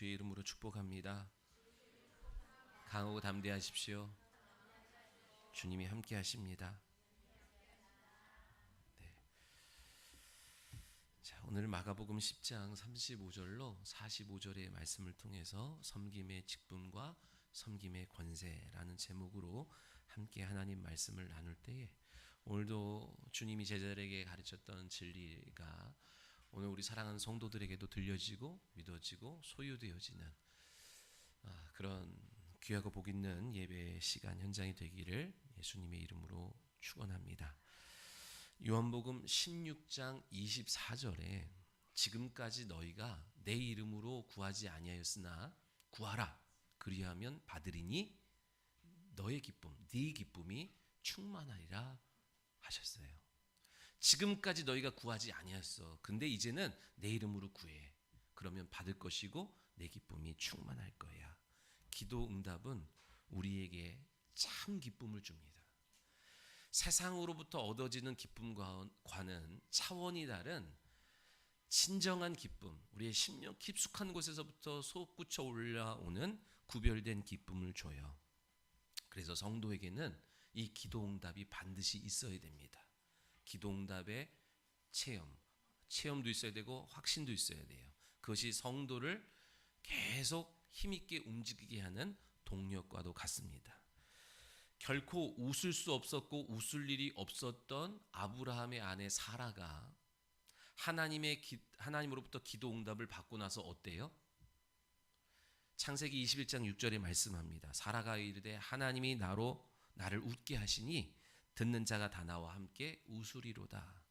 주의 이름으로 축복합니다. 강하고 담대하십시오. 주님이 함께 하십니다. 네. 자, 오늘 마가복음 10장 35절로 45절의 말씀을 통해서 섬김의 직분과 섬김의 권세라는 제목으로 함께 하나님 말씀을 나눌 때에 오늘도 주님이 제자들에게 가르쳤던 진리가 오늘 우리 사랑하는 성도들에게도 들려지고 믿어지고 소유되어지는 그런 귀하고 복 있는 예배 시간 현장이 되기를 예수님의 이름으로 축원합니다. 요한복음 16장 24절에 지금까지 너희가 내 이름으로 구하지 아니하였으나 구하라 그리하면 받으리니 너의 기쁨, 네 기쁨이 충만하리라 하셨어요. 지금까지 너희가 구하지 아니하였어. 근데 이제는 내 이름으로 구해. 그러면 받을 것이고 내 기쁨이 충만할 거야. 기도 응답은 우리에게 참 기쁨을 줍니다. 세상으로부터 얻어지는 기쁨과는 차원이 다른 진정한 기쁨, 우리의 심령 깊숙한 곳에서부터 솟구쳐 올라오는 구별된 기쁨을 줘요. 그래서 성도에게는 이 기도 응답이 반드시 있어야 됩니다. 기도응답의 체험도 있어야 되고 확신도 있어야 돼요. 그것이 성도를 계속 힘있게 움직이게 하는 동력과도 같습니다. 결코 웃을 수 없었고 웃을 일이 없었던 아브라함의 아내 사라가 하나님으로부터 기도응답을 받고 나서 어때요? 창세기 21장 6절에 말씀합니다. 사라가 이르되 하나님이 나를 웃게 하시니 듣는 자가 다 나와 함께 웃으리로다.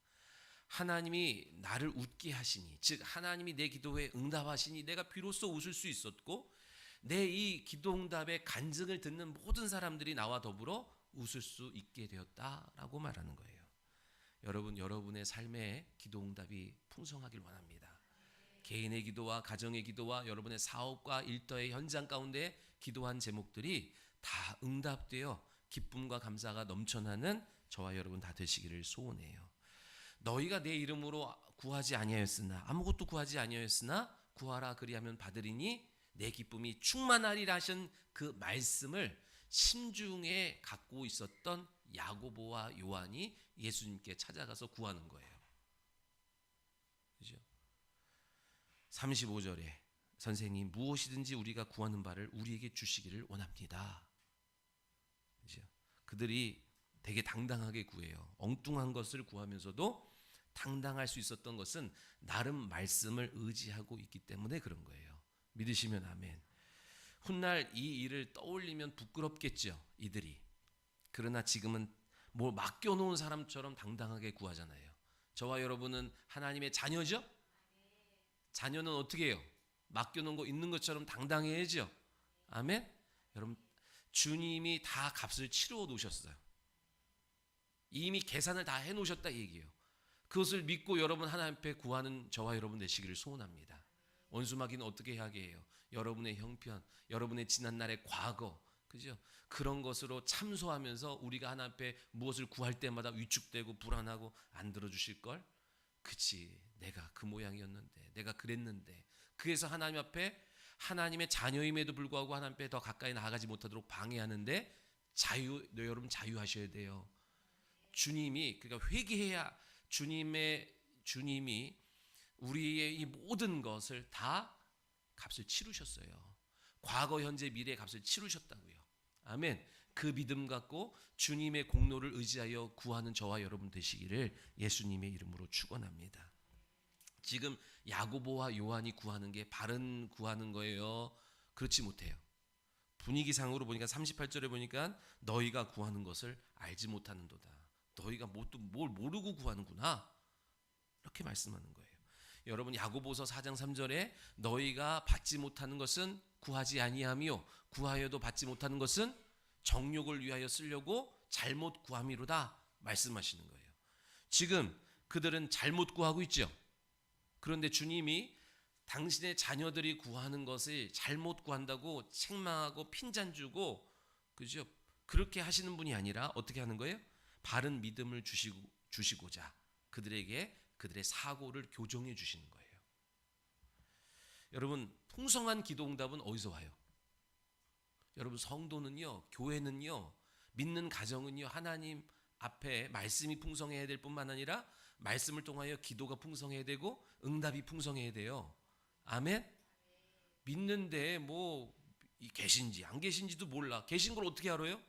하나님이 나를 웃게 하시니, 즉 하나님이 내 기도에 응답하시니 내가 비로소 웃을 수 있었고 내 이 기도 응답의 간증을 듣는 모든 사람들이 나와 더불어 웃을 수 있게 되었다라고 말하는 거예요. 여러분의 삶에 기도 응답이 풍성하길 원합니다. 개인의 기도와 가정의 기도와 여러분의 사업과 일터의 현장 가운데 기도한 제목들이 다 응답되어 기쁨과 감사가 넘쳐나는 저와 여러분 다 되시기를 소원해요. 너희가 내 이름으로 구하지 아니하였으나 아무것도 구하지 아니하였으나 구하라 그리하면 받으리니 내 기쁨이 충만하리라 하신 그 말씀을 심중에 갖고 있었던 야고보와 요한이 예수님께 찾아가서 구하는 거예요. 그죠? 35절에 선생님 무엇이든지 우리가 구하는 바를 우리에게 주시기를 원합니다. 그죠? 그들이 되게 당당하게 구해요. 엉뚱한 것을 구하면서도 당당할 수 있었던 것은 나름 말씀을 의지하고 있기 때문에 그런 거예요. 믿으시면 아멘. 훗날 이 일을 떠올리면 부끄럽겠죠, 이들이. 그러나 지금은 뭐 맡겨놓은 사람처럼 당당하게 구하잖아요. 저와 여러분은 하나님의 자녀죠? 자녀는 어떻게 해요? 맡겨놓은 거 있는 것처럼 당당해야죠. 아멘? 여러분 주님이 다 값을 치루어 놓으셨어요. 이미 계산을 다 해놓으셨다 얘기예요. 그것을 믿고 여러분 하나님 앞에 구하는 저와 여러분 되시기를 소원합니다. 원수마귀는 어떻게 하게 해요? 여러분의 형편, 여러분의 지난날의 과거, 그죠? 그런 것으로 참소하면서 우리가 하나님 앞에 무엇을 구할 때마다 위축되고 불안하고 안 들어주실 걸? 그치, 내가 그 모양이었는데, 내가 그랬는데. 그래서 하나님 앞에 하나님의 자녀임에도 불구하고 하나님 앞에 더 가까이 나아가지 못하도록 방해하는데 여러분 자유하셔야 돼요. 주님이 그러니까 회개해야 주님이 우리의 이 모든 것을 다 값을 치르셨어요. 과거, 현재, 미래의 값을 치르셨다고요. 아멘. 그 믿음 갖고 주님의 공로를 의지하여 구하는 저와 여러분 되시기를 예수님의 이름으로 축원합니다. 지금 야고보와 요한이 구하는 게 바른 구하는 거예요? 그렇지 못해요. 분위기상으로 보니까 38절에 보니까 너희가 구하는 것을 알지 못하는도다. 너희가 뭘 모르고 구하는구나. 이렇게 말씀하는 거예요. 여러분 야고보서 4장 3절에 너희가 받지 못하는 것은 구하지 아니하며 구하여도 받지 못하는 것은 정욕을 위하여 쓰려고 잘못 구함이로다 말씀하시는 거예요. 지금 그들은 잘못 구하고 있죠. 그런데 주님이 당신의 자녀들이 구하는 것을 잘못 구한다고 책망하고 핀잔 주고 그죠? 그렇게 하시는 분이 아니라 어떻게 하는 거예요? 바른 믿음을 주시고자 그들에게 그들의 사고를 교정해 주시는 거예요. 여러분 풍성한 기도 응답은 어디서 와요? 여러분, 성도는요, 교회는요, 믿는 가정은요, 하나님 앞에 말씀이 풍성해야 될 뿐만 아니라 말씀을 통하여 기도가 풍성해야 되고 응답이 풍성해야 돼요. 아멘? 믿는데 뭐 계신지 안 계신지도 몰라. 계신 걸 어떻게 알아요?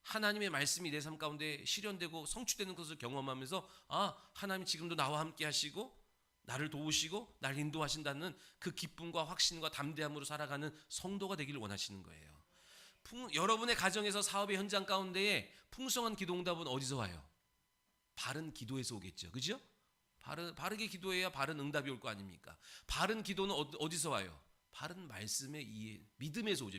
하나님의 말씀이 내 삶 가운데 실현되고 성취되는 것을 경험하면서, 아, 하나님 지금도 나와 함께 하시고 나를 도우시고 날 인도하신다는 그 기쁨과 확신과 담대함으로 살아가는 성도가 되기를 원하시는 거예요. 여러분의 가정에서 사업의 현장 가운데에 풍성한 기도 응답은 어디서 와요? 바른 기도에서 오겠죠. 그죠? 바르게 기도해야 바른 응답이 올 거 아닙니까? 바른 기도는 어디서 와요? 바른 말씀의 이해, 믿음에서 오죠.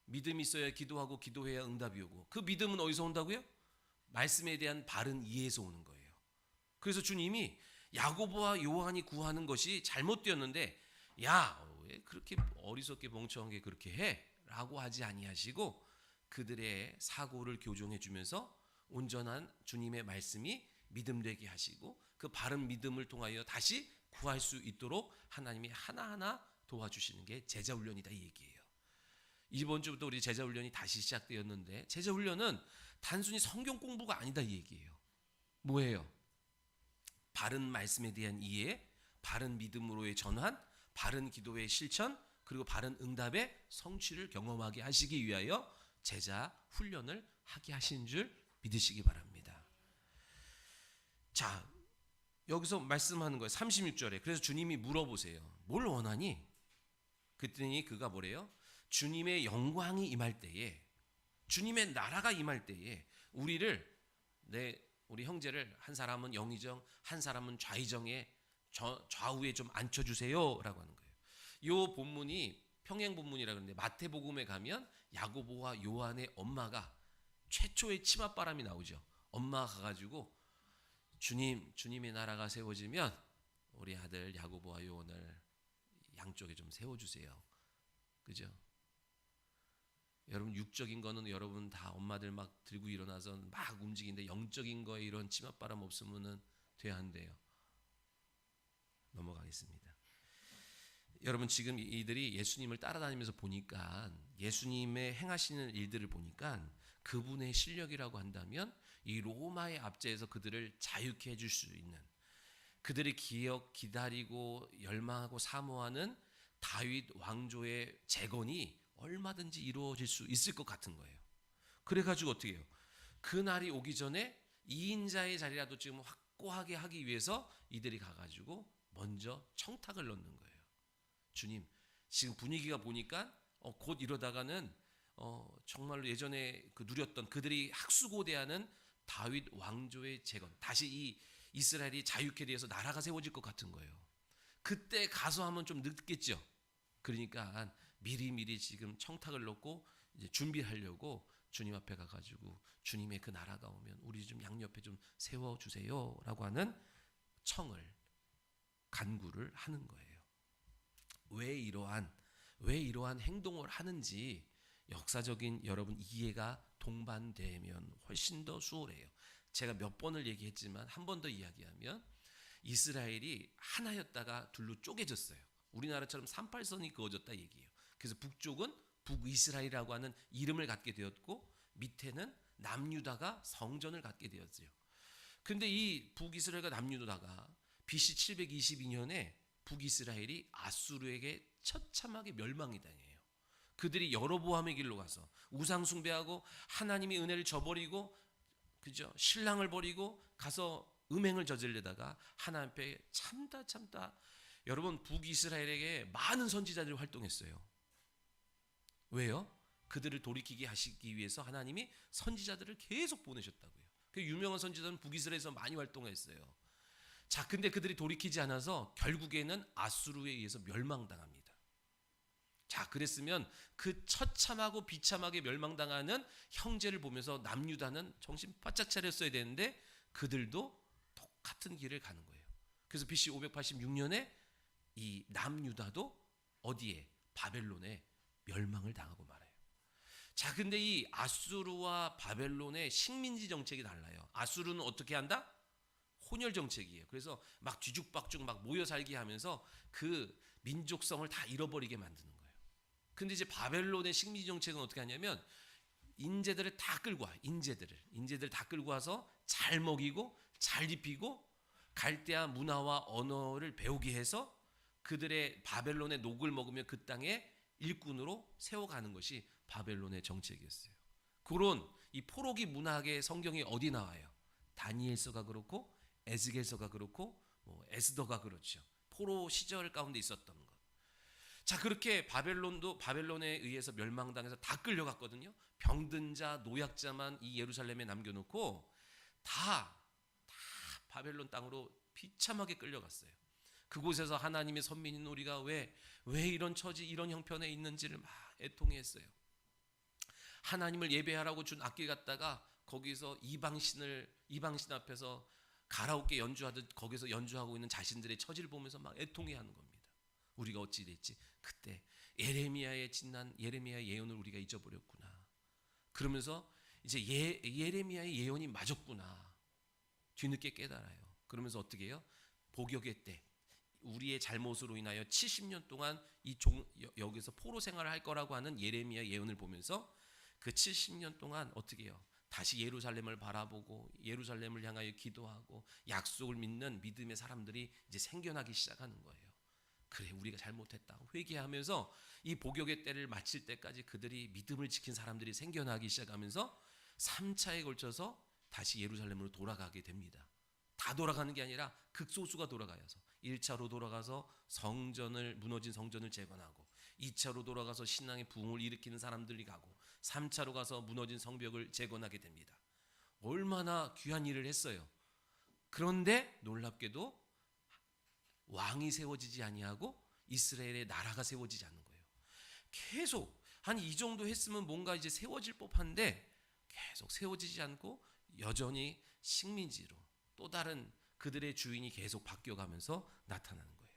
믿음이 있어야 기도하고 기도해야 응답이 오고, 그 믿음은 어디서 온다고요? 말씀에 대한 바른 이해에서 오는 거예요. 그래서 주님이 야고보와 요한이 구하는 것이 잘못되었는데, 야, 왜 그렇게 어리석게 멍청한 게 그렇게 해? 라고 하지 아니하시고 그들의 사고를 교정해 주면서 온전한 주님의 말씀이 믿음되게 하시고 그 바른 믿음을 통하여 다시 구할 수 있도록 하나님이 하나하나 도와주시는 게 제자훈련이다, 이 얘기예요. 이번 주부터 우리 제자훈련이 다시 시작되었는데, 제자훈련은 단순히 성경 공부가 아니다, 이 얘기예요. 뭐예요? 바른 말씀에 대한 이해, 바른 믿음으로의 전환, 바른 기도의 실천, 그리고 바른 응답의 성취를 경험하게 하시기 위하여 제자 훈련을 하게 하신 줄 믿으시기 바랍니다. 자, 여기서 말씀하는 거예요. 36절에. 그래서 주님이 물어보세요. 뭘 원하니? 그랬더니 그가 뭐래요? 주님의 영광이 임할 때에, 주님의 나라가 임할 때에 우리 형제를, 한 사람은 영의정, 한 사람은 좌의정에 좌우에 좀 앉혀주세요라고 하는 거예요. 이 본문이 평행 본문이라 그러는데, 마태복음에 가면 야고보와 요한의 엄마가 최초의 치맛바람이 나오죠. 엄마가 가가지고 주님의 나라가 세워지면 우리 아들 야고보와 요한을 양쪽에 좀 세워주세요. 그죠? 여러분, 육적인 거는 여러분 다 엄마들 막 들고 일어나서 막 움직이는데, 영적인 거에 이런 치맛바람 없으면은 돼야 한대요. 넘어가겠습니다. 여러분, 지금 이들이 예수님을 따라다니면서 보니까, 예수님의 행하시는 일들을 보니까 그분의 실력이라고 한다면 이 로마의 압제에서 그들을 자유케 해줄 수 있는, 그들이 기다리고 열망하고 사모하는 다윗 왕조의 재건이 얼마든지 이루어질 수 있을 것 같은 거예요. 그래가지고 어떻게 해요? 그날이 오기 전에 2인자의 자리라도 지금 확고하게 하기 위해서 이들이 가가지고 먼저 청탁을 넣는 거예요. 주님, 지금 분위기가 보니까 곧 이러다가는 정말로 예전에 누렸던 그들이 학수고대하는 다윗 왕조의 재건, 다시 이 이스라엘이 자유케 되어서 나라가 세워질 것 같은 거예요. 그때 가서 하면 좀 늦겠죠. 그러니까 미리 지금 청탁을 넣고 이제 준비하려고 주님 앞에 가가지고, 주님의 그 나라가 오면 우리 좀 양옆에 좀 세워주세요라고 하는 간구를 하는 거예요. 왜 이러한 행동을 하는지 역사적인 여러분 이해가 동반되면 훨씬 더 수월해요. 제가 몇 번을 얘기했지만 한 번 더 이야기하면, 이스라엘이 하나였다가 둘로 쪼개졌어요. 우리나라처럼 38선이 그어졌다 얘기예요. 그래서 북쪽은 북이스라엘이라고 하는 이름을 갖게 되었고, 밑에는 남유다가 성전을 갖게 되었어요. 근데 이 북이스라엘과 남유다가 BC 722년에 북이스라엘이 아수르에게 처참하게 멸망이 당해요. 그들이 여로보암의 길로 가서 우상 숭배하고 하나님의 은혜를 저버리고, 그죠? 신랑을 버리고 가서 음행을 저지르다가 하나님 앞에 참다 여러분, 북이스라엘에게 많은 선지자들이 활동했어요. 왜요? 그들을 돌이키게 하시기 위해서 하나님이 선지자들을 계속 보내셨다고요. 그 유명한 선지자는 북이스라엘에서 많이 활동했어요. 자, 근데 그들이 돌이키지 않아서 결국에는 아수르에 의해서 멸망당합니다. 자, 그랬으면 그 처참하고 비참하게 멸망당하는 형제를 보면서 남유다는 정신 바짝 차렸어야 되는데, 그들도 똑같은 길을 가는 거예요. 그래서 BC 586년에 이 남유다도 어디에? 바벨론에 멸망을 당하고 말아요. 자, 근데 이 아수르와 바벨론의 식민지 정책이 달라요. 아수르는 어떻게 한다? 혼혈 정책이에요. 그래서 막 뒤죽박죽 막 모여 살게 하면서 그 민족성을 다 잃어버리게 만드는 거예요. 근데 이제 바벨론의 식민지 정책은 어떻게 하냐면 인재들을 다 끌고 와. 인재들 다 끌고 와서 잘 먹이고 잘 입히고 갈대아 문화와 언어를 배우게 해서 그들의 바벨론의 녹을 먹으면 그 땅에 일꾼으로 세워가는 것이 바벨론의 정책이었어요. 그런 이 포로기 문학의 성경이 어디 나와요? 다니엘서가 그렇고 에스겔서가 그렇고 에스더가 그렇죠. 포로 시절 가운데 있었던 것. 자, 그렇게 바벨론에 의해서 멸망당해서 다 끌려갔거든요. 병든 자, 노약자만 이 예루살렘에 남겨놓고 다 바벨론 땅으로 비참하게 끌려갔어요. 그곳에서 하나님의 선민인 우리가 왜 이런 처지, 이런 형편에 있는지를 막 애통했어요. 하나님을 예배하라고 준 악기 갖다가 거기서 이방신 앞에서 가라오케 연주하듯 거기서 연주하고 있는 자신들의 처지를 보면서 막 애통해하는 겁니다. 우리가 어찌 됐지? 그때 예레미야의 예언을 우리가 잊어버렸구나. 그러면서 이제 예레미야의 예언이 맞았구나. 뒤늦게 깨달아요. 그러면서 어떻게 해요? 복역의 때 우리의 잘못으로 인하여 70년 동안 여기서 포로 생활을 할 거라고 하는 예레미야 예언을 보면서 그 70년 동안 어떻게 해요? 다시 예루살렘을 바라보고 예루살렘을 향하여 기도하고 약속을 믿는 믿음의 사람들이 이제 생겨나기 시작하는 거예요. 그래, 우리가 잘못했다 회개하면서 이 복역의 때를 마칠 때까지 그들이 믿음을 지킨 사람들이 생겨나기 시작하면서 3차에 걸쳐서 다시 예루살렘으로 돌아가게 됩니다. 다 돌아가는 게 아니라 극소수가 돌아가서 1차로 돌아가서 무너진 성전을 재건하고 2차로 돌아가서 신앙의 부흥을 일으키는 사람들이 가고 3차로 가서 무너진 성벽을 재건하게 됩니다. 얼마나 귀한 일을 했어요. 그런데 놀랍게도 왕이 세워지지 아니하고 이스라엘의 나라가 세워지지 않는 거예요. 계속 한 이 정도 했으면 뭔가 이제 세워질 법한데 계속 세워지지 않고 여전히 식민지로 또 다른 그들의 주인이 계속 바뀌어가면서 나타나는 거예요.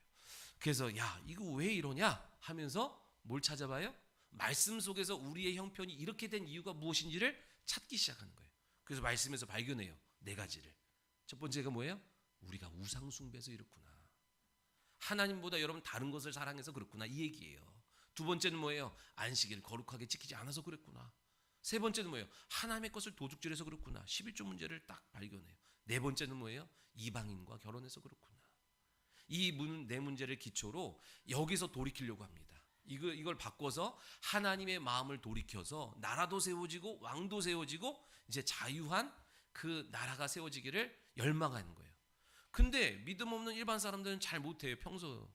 그래서 야, 이거 왜 이러냐 하면서 뭘 찾아봐요? 말씀 속에서 우리의 형편이 이렇게 된 이유가 무엇인지를 찾기 시작하는 거예요. 그래서 말씀에서 발견해요. 4가지를. 첫 번째가 뭐예요? 우리가 우상 숭배해서 이렇구나. 하나님보다 여러분 다른 것을 사랑해서 그렇구나, 이 얘기예요. 두 번째는 뭐예요? 안식일을 거룩하게 지키지 않아서 그랬구나. 세 번째는 뭐예요? 하나님의 것을 도둑질해서 그렇구나. 11조 문제를 딱 발견해요. 네 번째는 뭐예요? 이방인과 결혼해서 그렇구나. 이 네 문제를 기초로 여기서 돌이키려고 합니다. 이걸 바꿔서 하나님의 마음을 돌이켜서 나라도 세워지고 왕도 세워지고 이제 자유한 그 나라가 세워지기를 열망하는 거예요. 근데 믿음 없는 일반 사람들은 잘 못해요, 평소.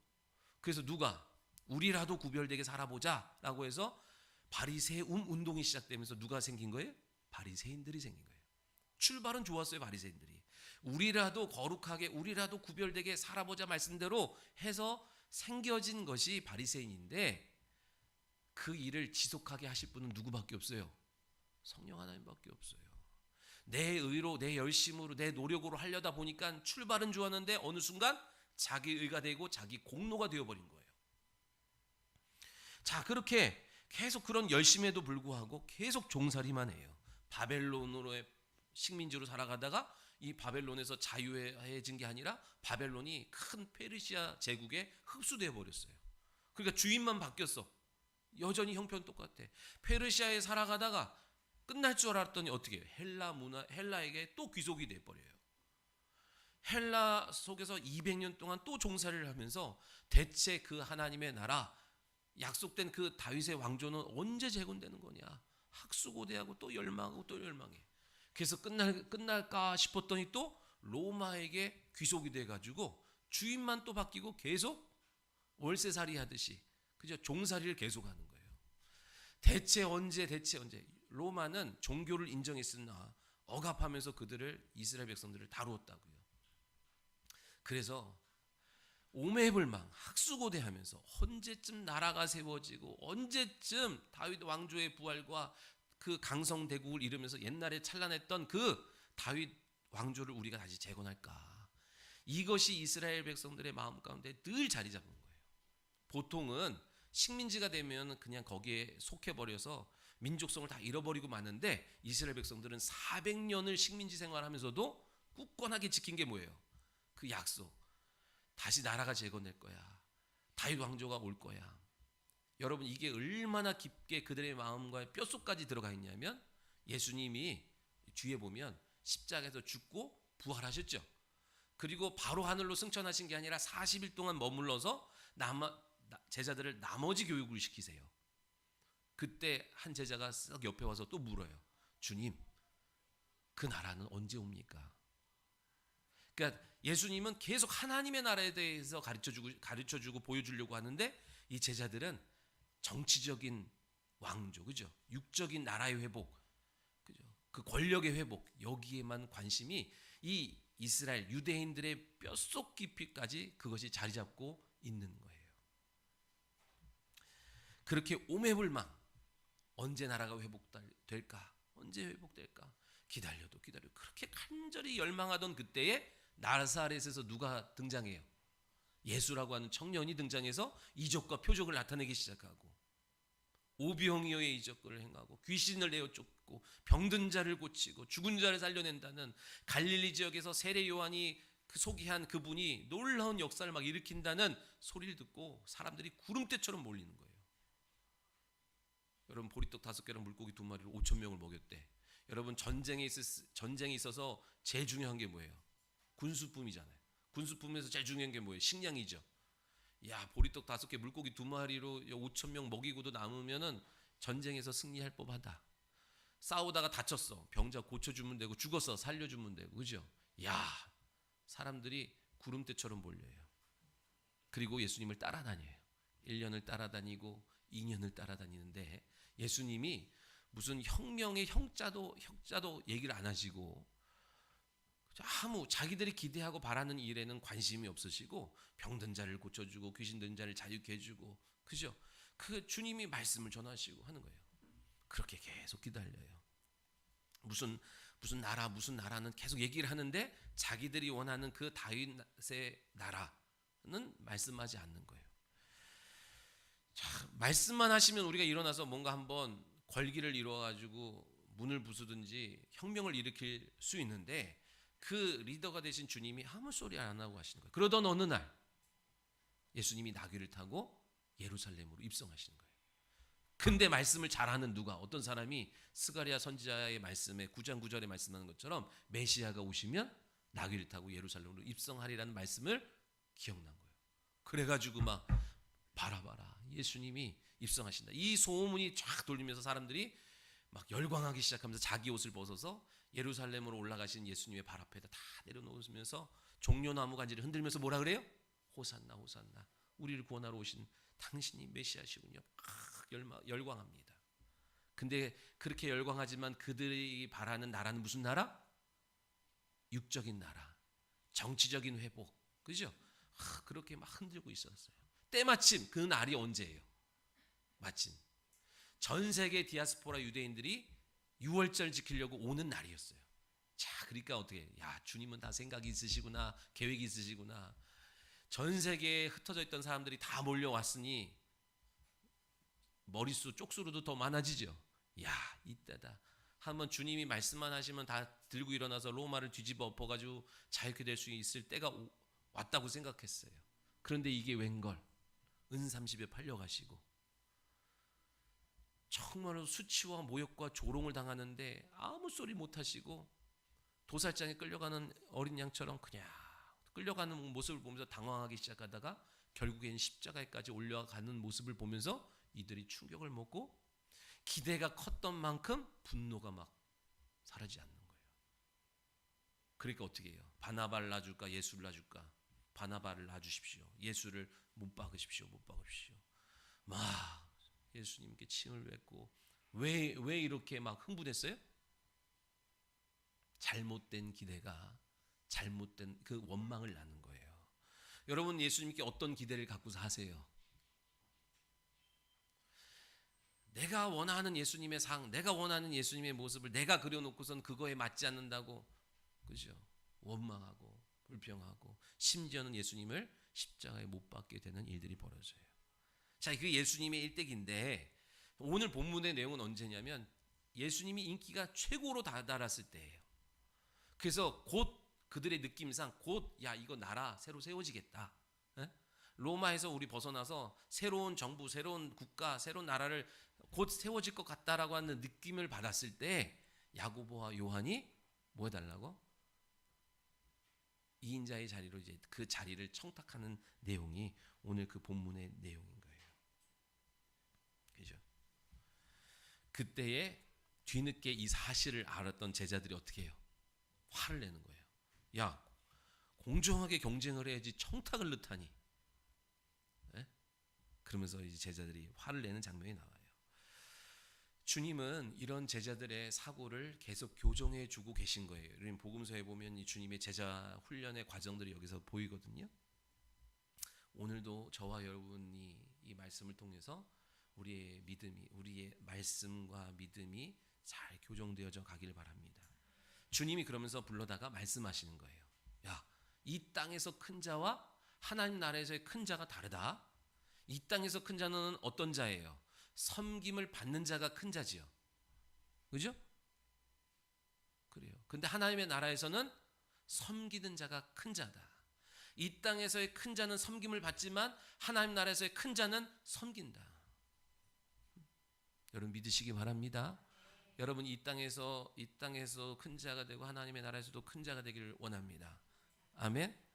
그래서 누가 우리라도 구별되게 살아보자 라고 해서 바리새움 운동이 시작되면서 누가 생긴 거예요? 바리새인들이 생긴 거예요. 출발은 좋았어요, 바리새인들이. 우리라도 거룩하게, 우리라도 구별되게 살아보자 말씀대로 해서 생겨진 것이 바리새인인데 그 일을 지속하게 하실 분은 누구밖에 없어요? 성령 하나님밖에 없어요. 내 의로, 내 열심으로, 내 노력으로 하려다 보니까 출발은 좋았는데 어느 순간 자기 의가 되고 자기 공로가 되어버린 거예요. 자, 그렇게 계속 그런 열심에도 불구하고 계속 종살이만 해요. 바벨론으로의 식민지로 살아가다가 이 바벨론에서 자유해진 게 아니라 바벨론이 큰 페르시아 제국에 흡수되어 버렸어요. 그러니까 주인만 바뀌었어. 여전히 형편 똑같아. 페르시아에 살아가다가 끝날 줄 알았더니 어떻게 해요? 헬라에게 또 귀속이 돼 버려요. 헬라 속에서 200년 동안 또 종살이를 하면서 대체 그 하나님의 나라, 약속된 그 다윗의 왕조는 언제 재건되는 거냐? 학수고대하고 또 열망하고 또 열망해. 그래서 끝날까 싶었더니 또 로마에게 귀속이 돼가지고 주인만 또 바뀌고 계속 월세살이 하듯이 그죠? 종살이를 계속하는 거예요. 대체 언제? 로마는 종교를 인정했으나 억압하면서 이스라엘 백성들을 다루었다고요. 그래서 오매불망 학수고대하면서 언제쯤 나라가 세워지고 언제쯤 다윗 왕조의 부활과 그 강성대국을 이루면서 옛날에 찬란했던 그 다윗 왕조를 우리가 다시 재건할까? 이것이 이스라엘 백성들의 마음 가운데 늘 자리 잡은 거예요. 보통은 식민지가 되면 그냥 거기에 속해버려서 민족성을 다 잃어버리고 마는데 이스라엘 백성들은 400년을 식민지 생활하면서도 굳건하게 지킨 게 뭐예요? 그 약속. 다시 나라가 재건될 거야. 다윗 왕조가 올 거야. 여러분, 이게 얼마나 깊게 그들의 마음과 뼛속까지 들어가 있냐면 예수님이 뒤에 보면 십자가에서 죽고 부활하셨죠. 그리고 바로 하늘로 승천하신 게 아니라 40일 동안 머물러서 제자들을 나머지 교육을 시키세요. 그때 한 제자가 쓱 옆에 와서 또 물어요. 주님, 그 나라는 언제 옵니까? 그러니까 예수님은 계속 하나님의 나라에 대해서 가르쳐주고 보여주려고 하는데 이 제자들은 정치적인 왕조, 그죠? 육적인 나라의 회복, 그죠? 그 권력의 회복, 여기에만 관심이 이 이스라엘 유대인들의 뼛속 깊이까지 그것이 자리 잡고 있는 거예요. 그렇게 오매불망 언제 나라가 회복될까? 언제 회복될까? 기다려도 그렇게 간절히 열망하던 그때에 나사렛에서 누가 등장해요? 예수라고 하는 청년이 등장해서 이적과 표적을 나타내기 시작하고 오병이어의 이적을 행하고 귀신을 내어 쫓고 병든 자를 고치고 죽은 자를 살려낸다는 갈릴리 지역에서 세례 요한이 소개한 그분이 놀라운 역사를 막 일으킨다는 소리를 듣고 사람들이 구름대처럼 몰리는 거예요. 여러분, 보리떡 5개랑 물고기 2마리로 5,000명을 먹였대. 여러분, 전쟁이 있어서 제일 중요한 게 뭐예요? 군수품이잖아요. 군수품에서 제일 중요한 게 뭐예요? 식량이죠. 야, 보리떡 5개, 물고기 2마리로 5,000명 먹이고도 남으면은 전쟁에서 승리할 법하다. 싸우다가 다쳤어. 병자 고쳐주면 되고, 죽었어. 살려주면 되고, 그죠? 야, 사람들이 구름대처럼 몰려요. 그리고 예수님을 따라다녀요. 1년을 따라다니고 2년을 따라다니는데 예수님이 무슨 혁명의 형자도 얘기를 안 하시고 아무 자기들이 기대하고 바라는 일에는 관심이 없으시고 병든 자를 고쳐주고 귀신 든 자를 자유케 해주고, 그죠? 그 주님이 말씀을 전하시고 하는 거예요. 그렇게 계속 기다려요. 무슨 나라는 계속 얘기를 하는데 자기들이 원하는 그 다윗의 나라는 말씀하지 않는 거예요. 자, 말씀만 하시면 우리가 일어나서 뭔가 한번 걸기를 이루어가지고 문을 부수든지 혁명을 일으킬 수 있는데 그 리더가 되신 주님이 아무 소리 안 하고 하시는 거예요. 그러던 어느 날 예수님이 나귀를 타고 예루살렘으로 입성하시는 거예요. 근데 말씀을 잘하는 누가, 어떤 사람이 스가랴 선지자의 말씀에 9장 9절에 말씀하는 것처럼 메시아가 오시면 나귀를 타고 예루살렘으로 입성하리라는 말씀을 기억난 거예요. 그래가지고 막 봐라 예수님이 입성하신다, 이 소문이 쫙 돌리면서 사람들이 막 열광하기 시작하면서 자기 옷을 벗어서 예루살렘으로 올라가신 예수님의 발 앞에다 다 내려놓으면서 종려나무 간지를 흔들면서 뭐라 그래요? 호산나 호산나, 우리를 구원하러 오신 당신이 메시아시군요. 열광합니다. 근데 그렇게 열광하지만 그들이 바라는 나라는 무슨 나라? 육적인 나라, 정치적인 회복, 그죠? 그렇게 막 흔들고 있었어요. 때마침 그 날이 언제예요? 마침 전 세계 디아스포라 유대인들이 6월절 지키려고 오는 날이었어요. 자, 그러니까 어떻게? 야, 주님은 다 생각이 있으시구나, 계획이 있으시구나. 전 세계에 흩어져 있던 사람들이 다 몰려왔으니 머릿수 쪽수로도 더 많아지죠. 야, 이때다. 한번 주님이 말씀만 하시면 다 들고 일어나서 로마를 뒤집어 엎어가지고 자유케 될 수 있을 때가 왔다고 생각했어요. 그런데 이게 웬걸? 은30에 팔려가시고 정말로 수치와 모욕과 조롱을 당하는데 아무 소리 못하시고 도살장에 끌려가는 어린 양처럼 그냥 끌려가는 모습을 보면서 당황하기 시작하다가 결국엔 십자가에까지 올라가는 모습을 보면서 이들이 충격을 먹고 기대가 컸던 만큼 분노가 막 사라지지 않는 거예요. 그러니까 어떻게 해요? 바나바를 놔줄까, 예수를 놔줄까? 바나바를 놔주십시오. 예수를 못 박으십시오. 막 예수님께 침을 뱉고 왜 이렇게 막 흥분했어요? 잘못된 기대가 잘못된 그 원망을 낳는 거예요. 여러분, 예수님께 어떤 기대를 갖고서 하세요? 내가 원하는 예수님의 상, 내가 원하는 예수님의 모습을 내가 그려놓고선 그거에 맞지 않는다고, 그죠? 원망하고 불평하고 심지어는 예수님을 십자가에 못 박게 되는 일들이 벌어져요. 자, 그 예수님의 일대기인데 오늘 본문의 내용은 언제냐면 예수님이 인기가 최고로 다다랐을 때예요. 그래서 곧 그들의 느낌상 곧 야, 이거 나라 새로 세워지겠다, 로마에서 우리 벗어나서 새로운 정부, 새로운 국가, 새로운 나라를 곧 세워질 것 같다라고 하는 느낌을 받았을 때 야고보와 요한이 뭐 해달라고? 2인자의 자리로 이제 그 자리를 청탁하는 내용이 오늘 그 본문의 내용인 거예요. 그죠? 그때에 뒤늦게 이 사실을 알았던 제자들이 어떻게 해요? 화를 내는 거예요. 야, 공정하게 경쟁을 해야지 청탁을 넣다니. 네? 그러면서 이제 제자들이 화를 내는 장면이 나와요. 주님은 이런 제자들의 사고를 계속 교정해 주고 계신 거예요. 여러분 복음서에 보면 이 주님의 제자 훈련의 과정들이 여기서 보이거든요. 오늘도 저와 여러분이 이 말씀을 통해서 우리의 믿음이, 우리의 말씀과 믿음이 잘 교정되어져 가기를 바랍니다. 주님이 그러면서 불러다가 말씀하시는 거예요. 야, 이 땅에서 큰 자와 하나님 나라에서의 큰 자가 다르다. 이 땅에서 큰 자는 어떤 자예요? 섬김을 받는 자가 큰 자지요. 그죠? 그래요. 근데 하나님의 나라에서는 섬기는 자가 큰 자다. 이 땅에서의 큰 자는 섬김을 받지만 하나님 나라에서의 큰 자는 섬긴다. 여러분 믿으시기 바랍니다. 여러분 이 땅에서 큰 자가 되고 하나님의 나라에서도 큰 자가 되기를 원합니다. 아멘.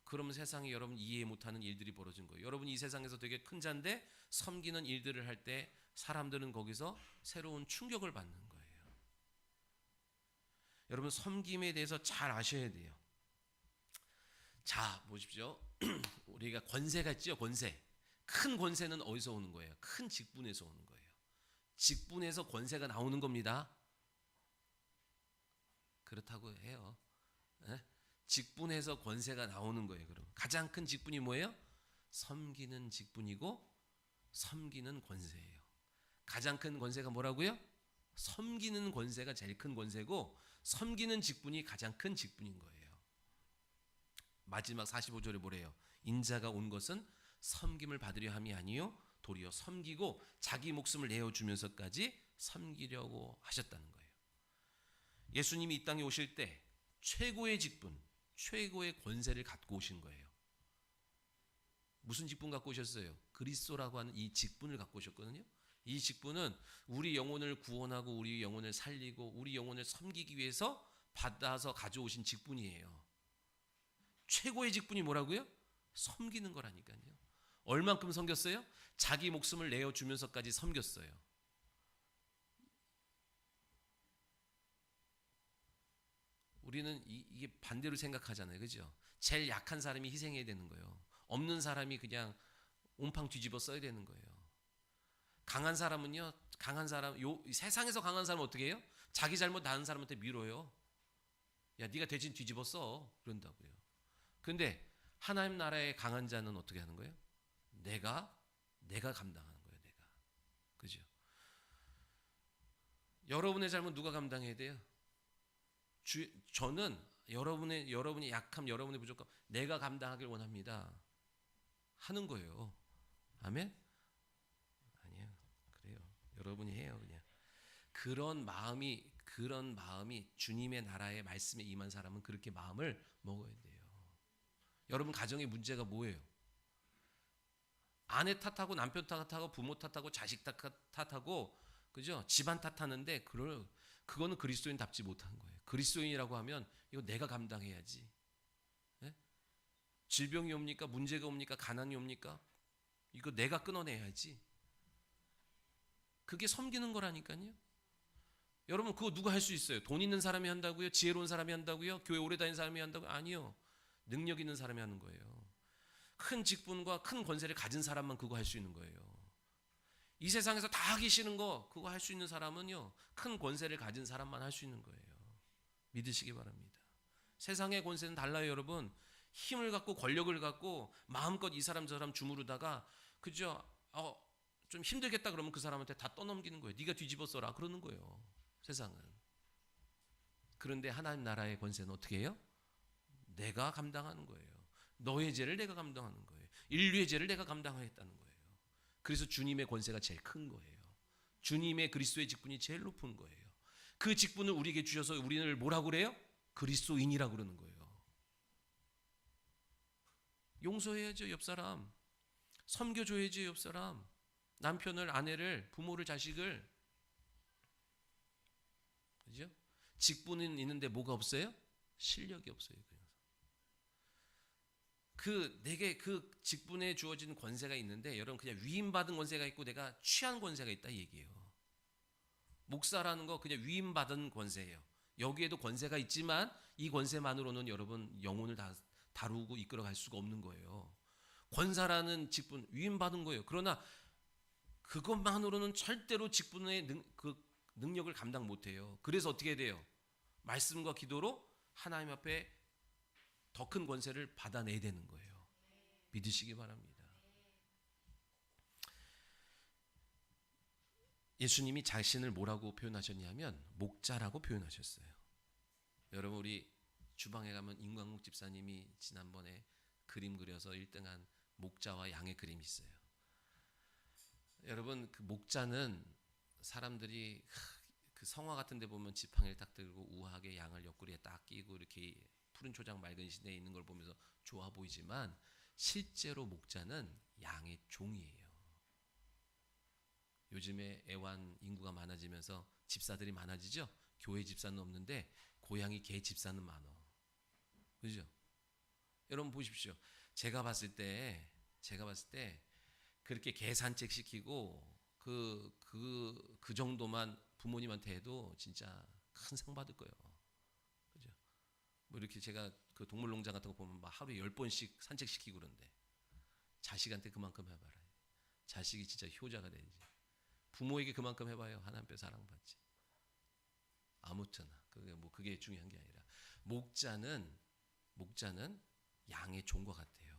그러면 세상에 여러분 이해 못하는 일들이 벌어진 거예요. 여러분 이 세상에서 되게 큰 자인데 섬기는 일들을 할 때 사람들은 거기서 새로운 충격을 받는 거예요. 여러분 섬김에 대해서 잘 아셔야 돼요. 자 보십시오. 우리가 권세가 있죠. 권세. 큰 권세는 어디서 오는 거예요? 큰 직분에서 오는 거예요. 직분에서 권세가 나오는 겁니다. 그렇다고 해요. 네? 직분에서 권세가 나오는 거예요. 그럼 가장 큰 직분이 뭐예요? 섬기는 직분이고 섬기는 권세예요. 가장 큰 권세가 뭐라고요? 섬기는 권세가 제일 큰 권세고 섬기는 직분이 가장 큰 직분인 거예요. 마지막 45절에 뭐래요? 인자가 온 것은 섬김을 받으려 함이 아니요 도리어 섬기고 자기 목숨을 내어주면서까지 섬기려고 하셨다는 거예요. 예수님이 이 땅에 오실 때 최고의 직분, 최고의 권세를 갖고 오신 거예요. 무슨 직분 갖고 오셨어요? 그리스도라고 하는 이 직분을 갖고 오셨거든요. 이 직분은 우리 영혼을 구원하고 우리 영혼을 살리고 우리 영혼을 섬기기 위해서 받아서 가져오신 직분이에요. 최고의 직분이 뭐라고요? 섬기는 거라니까요. 얼만큼 섬겼어요? 자기 목숨을 내어주면서까지 섬겼어요. 우리는 이게 반대로 생각하잖아요. 그죠? 제일 약한 사람이 희생해야 되는 거예요. 없는 사람이 그냥 온팡 뒤집어 써야 되는 거예요. 강한 사람은요, 세상에서 강한 사람은 어떻게 해요? 자기 잘못 나는 사람한테 밀어요. 야, 네가 대신 뒤집어 써. 그런다고요. 근데 하나님 나라의 강한 자는 어떻게 하는 거예요? 내가 감당하는 거예요. 내가. 그죠? 여러분의 잘못 누가 감당해야 돼요? 저는 여러분의 약함, 여러분의 부족함 내가 감당하길 원합니다. 하는 거예요. 아멘? 아니요. 그래요. 여러분이 해요, 그냥. 그런 마음이 주님의 나라의 말씀에 임한 사람은 그렇게 마음을 먹어야 돼요. 여러분 가정의 문제가 뭐예요? 아내 탓하고 남편 탓하고 부모 탓하고 자식 탓하고 그죠? 집안 탓하는데 그거는 그리스도인답지 못한 거예요. 그리스도인이라고 하면 이거 내가 감당해야지. 네? 질병이 옵니까? 문제가 옵니까? 가난이 옵니까? 이거 내가 끊어내야지. 그게 섬기는 거라니까요. 여러분 그거 누가 할 수 있어요? 돈 있는 사람이 한다고요? 지혜로운 사람이 한다고요? 교회 오래 다닌 사람이 한다고요? 아니요. 능력 있는 사람이 하는 거예요. 큰 직분과 큰 권세를 가진 사람만 그거 할 수 있는 거예요. 이 세상에서 다 하기 싫은 거 그거 할 수 있는 사람은요. 큰 권세를 가진 사람만 할 수 있는 거예요. 믿으시기 바랍니다. 세상의 권세는 달라요, 여러분. 힘을 갖고 권력을 갖고 마음껏 이 사람 저 사람 주무르다가 그죠? 좀 힘들겠다 그러면 그 사람한테 다 떠넘기는 거예요. 네가 뒤집어 써라 그러는 거예요. 세상은. 그런데 하나님 나라의 권세는 어떻게 해요? 내가 감당하는 거예요. 너의 죄를 내가 감당하는 거예요. 인류의 죄를 내가 감당하겠다는 거예요. 그래서 주님의 권세가 제일 큰 거예요. 주님의 그리스도의 직분이 제일 높은 거예요. 그 직분을 우리에게 주셔서 우리를 뭐라고 그래요? 그리스도인이라고 그러는 거예요. 용서해야죠, 옆 사람. 섬겨줘야지. 옆 사람, 남편을, 아내를, 부모를, 자식을. 그죠? 직분은 있는데 뭐가 없어요? 실력이 없어요. 내게 그 직분에 주어진 권세가 있는데, 여러분 그냥 위임받은 권세가 있고 내가 취한 권세가 있다 이 얘기예요. 목사라는 거 그냥 위임받은 권세예요. 여기에도 권세가 있지만 이 권세만으로는 여러분 영혼을 다 다루고 이끌어갈 수가 없는 거예요. 권사라는 직분 위임받은 거예요. 그러나 그것만으로는 절대로 직분의 능력을 감당 못해요. 그래서 어떻게 돼요? 말씀과 기도로 하나님 앞에 더 큰 권세를 받아내야 되는 거예요. 믿으시기 바랍니다. 예수님이 자신을 뭐라고 표현하셨냐면 목자라고 표현하셨어요. 여러분 우리 주방에 가면 임광국 집사님이 지난번에 그림 그려서 1등한 목자와 양의 그림이 있어요. 여러분 그 목자는 사람들이 그 성화 같은 데 보면 지팡이를 딱 들고 우아하게 양을 옆구리에 딱 끼고 이렇게 푸른 초장 맑은 시내에 있는 걸 보면서 좋아 보이지만 실제로 목자는 양의 종이에요. 요즘에 애완 인구가 많아지면서 집사들이 많아지죠. 교회 집사는 없는데 고양이 개 집사는 많아. 그죠? 여러분 보십시오. 제가 봤을 때 그렇게 개 산책 시키고 그 정도만 부모님한테 해도 진짜 큰 상 받을 거예요. 그죠? 뭐 이렇게 제가 그 동물농장 같은 거 보면 막 하루에 10번씩 산책시키고 그런데 자식한테 그만큼 해봐라. 자식이 진짜 효자가 되지. 부모에게 그만큼 해봐요. 하나님께 사랑받지. 아무튼 그게 중요한 게 아니라 목자는 양의 종과 같아요.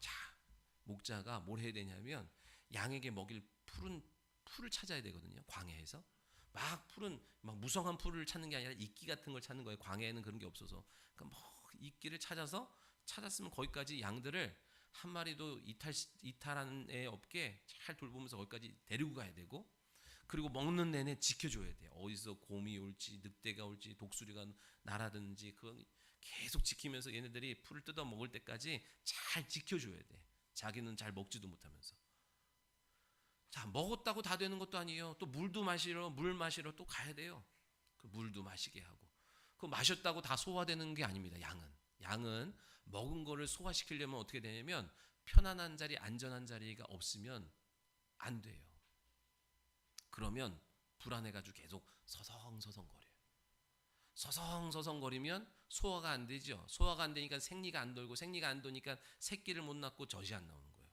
자, 목자가 뭘 해야 되냐면 양에게 먹일 풀을 찾아야 되거든요. 광야에서 막 무성한 풀을 찾는 게 아니라 이끼 같은 걸 찾는 거예요. 광야에는 그런 게 없어서. 그러니까 뭐 이끼를 찾았으면 거기까지 양들을 한 마리도 이탈한 애 없게 잘 돌보면서 거기까지 데리고 가야 되고, 그리고 먹는 내내 지켜줘야 돼요. 어디서 곰이 올지 늑대가 올지 독수리가 날아든지 그거 계속 지키면서 얘네들이 풀을 뜯어 먹을 때까지 잘 지켜줘야 돼. 자기는 잘 먹지도 못하면서. 자, 먹었다고 다 되는 것도 아니에요. 또 물 마시러 또 가야 돼요. 그 물도 마시게 하고. 그 마셨다고 다 소화되는 게 아닙니다. 양은 먹은 거를 소화시키려면 어떻게 되냐면 편안한 자리, 안전한 자리가 없으면 안 돼요. 그러면 불안해가지고 계속 서성서성거려요. 서성서성거리면 소화가 안 되죠. 소화가 안 되니까 생리가 안 돌고, 생리가 안 도니까 새끼를 못 낳고 젖이 안 나오는 거예요.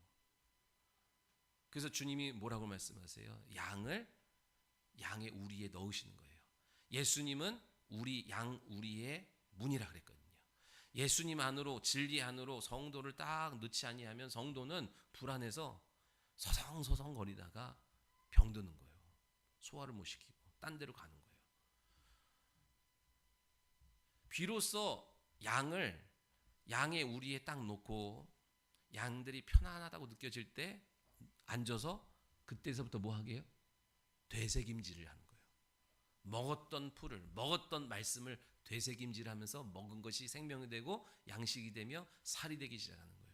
그래서 주님이 뭐라고 말씀하세요? 양의 우리에 넣으시는 거예요. 예수님은 우리의 문이라 그랬거든요. 예수님 안으로, 진리 안으로 성도를 딱 넣지 아니하면 성도는 불안해서 서성서성거리다가 병드는 거예요. 소화를 못 시키고 딴 데로 가는 거예요. 비로소 양의 우리에 딱 놓고 양들이 편안하다고 느껴질 때 앉아서 그때서부터 뭐 하게 해요? 되새김질을 하는 거예요. 먹었던 풀을, 먹었던 말씀을 되새김질하면서 먹은 것이 생명이 되고 양식이 되며 살이 되기 시작하는 거예요.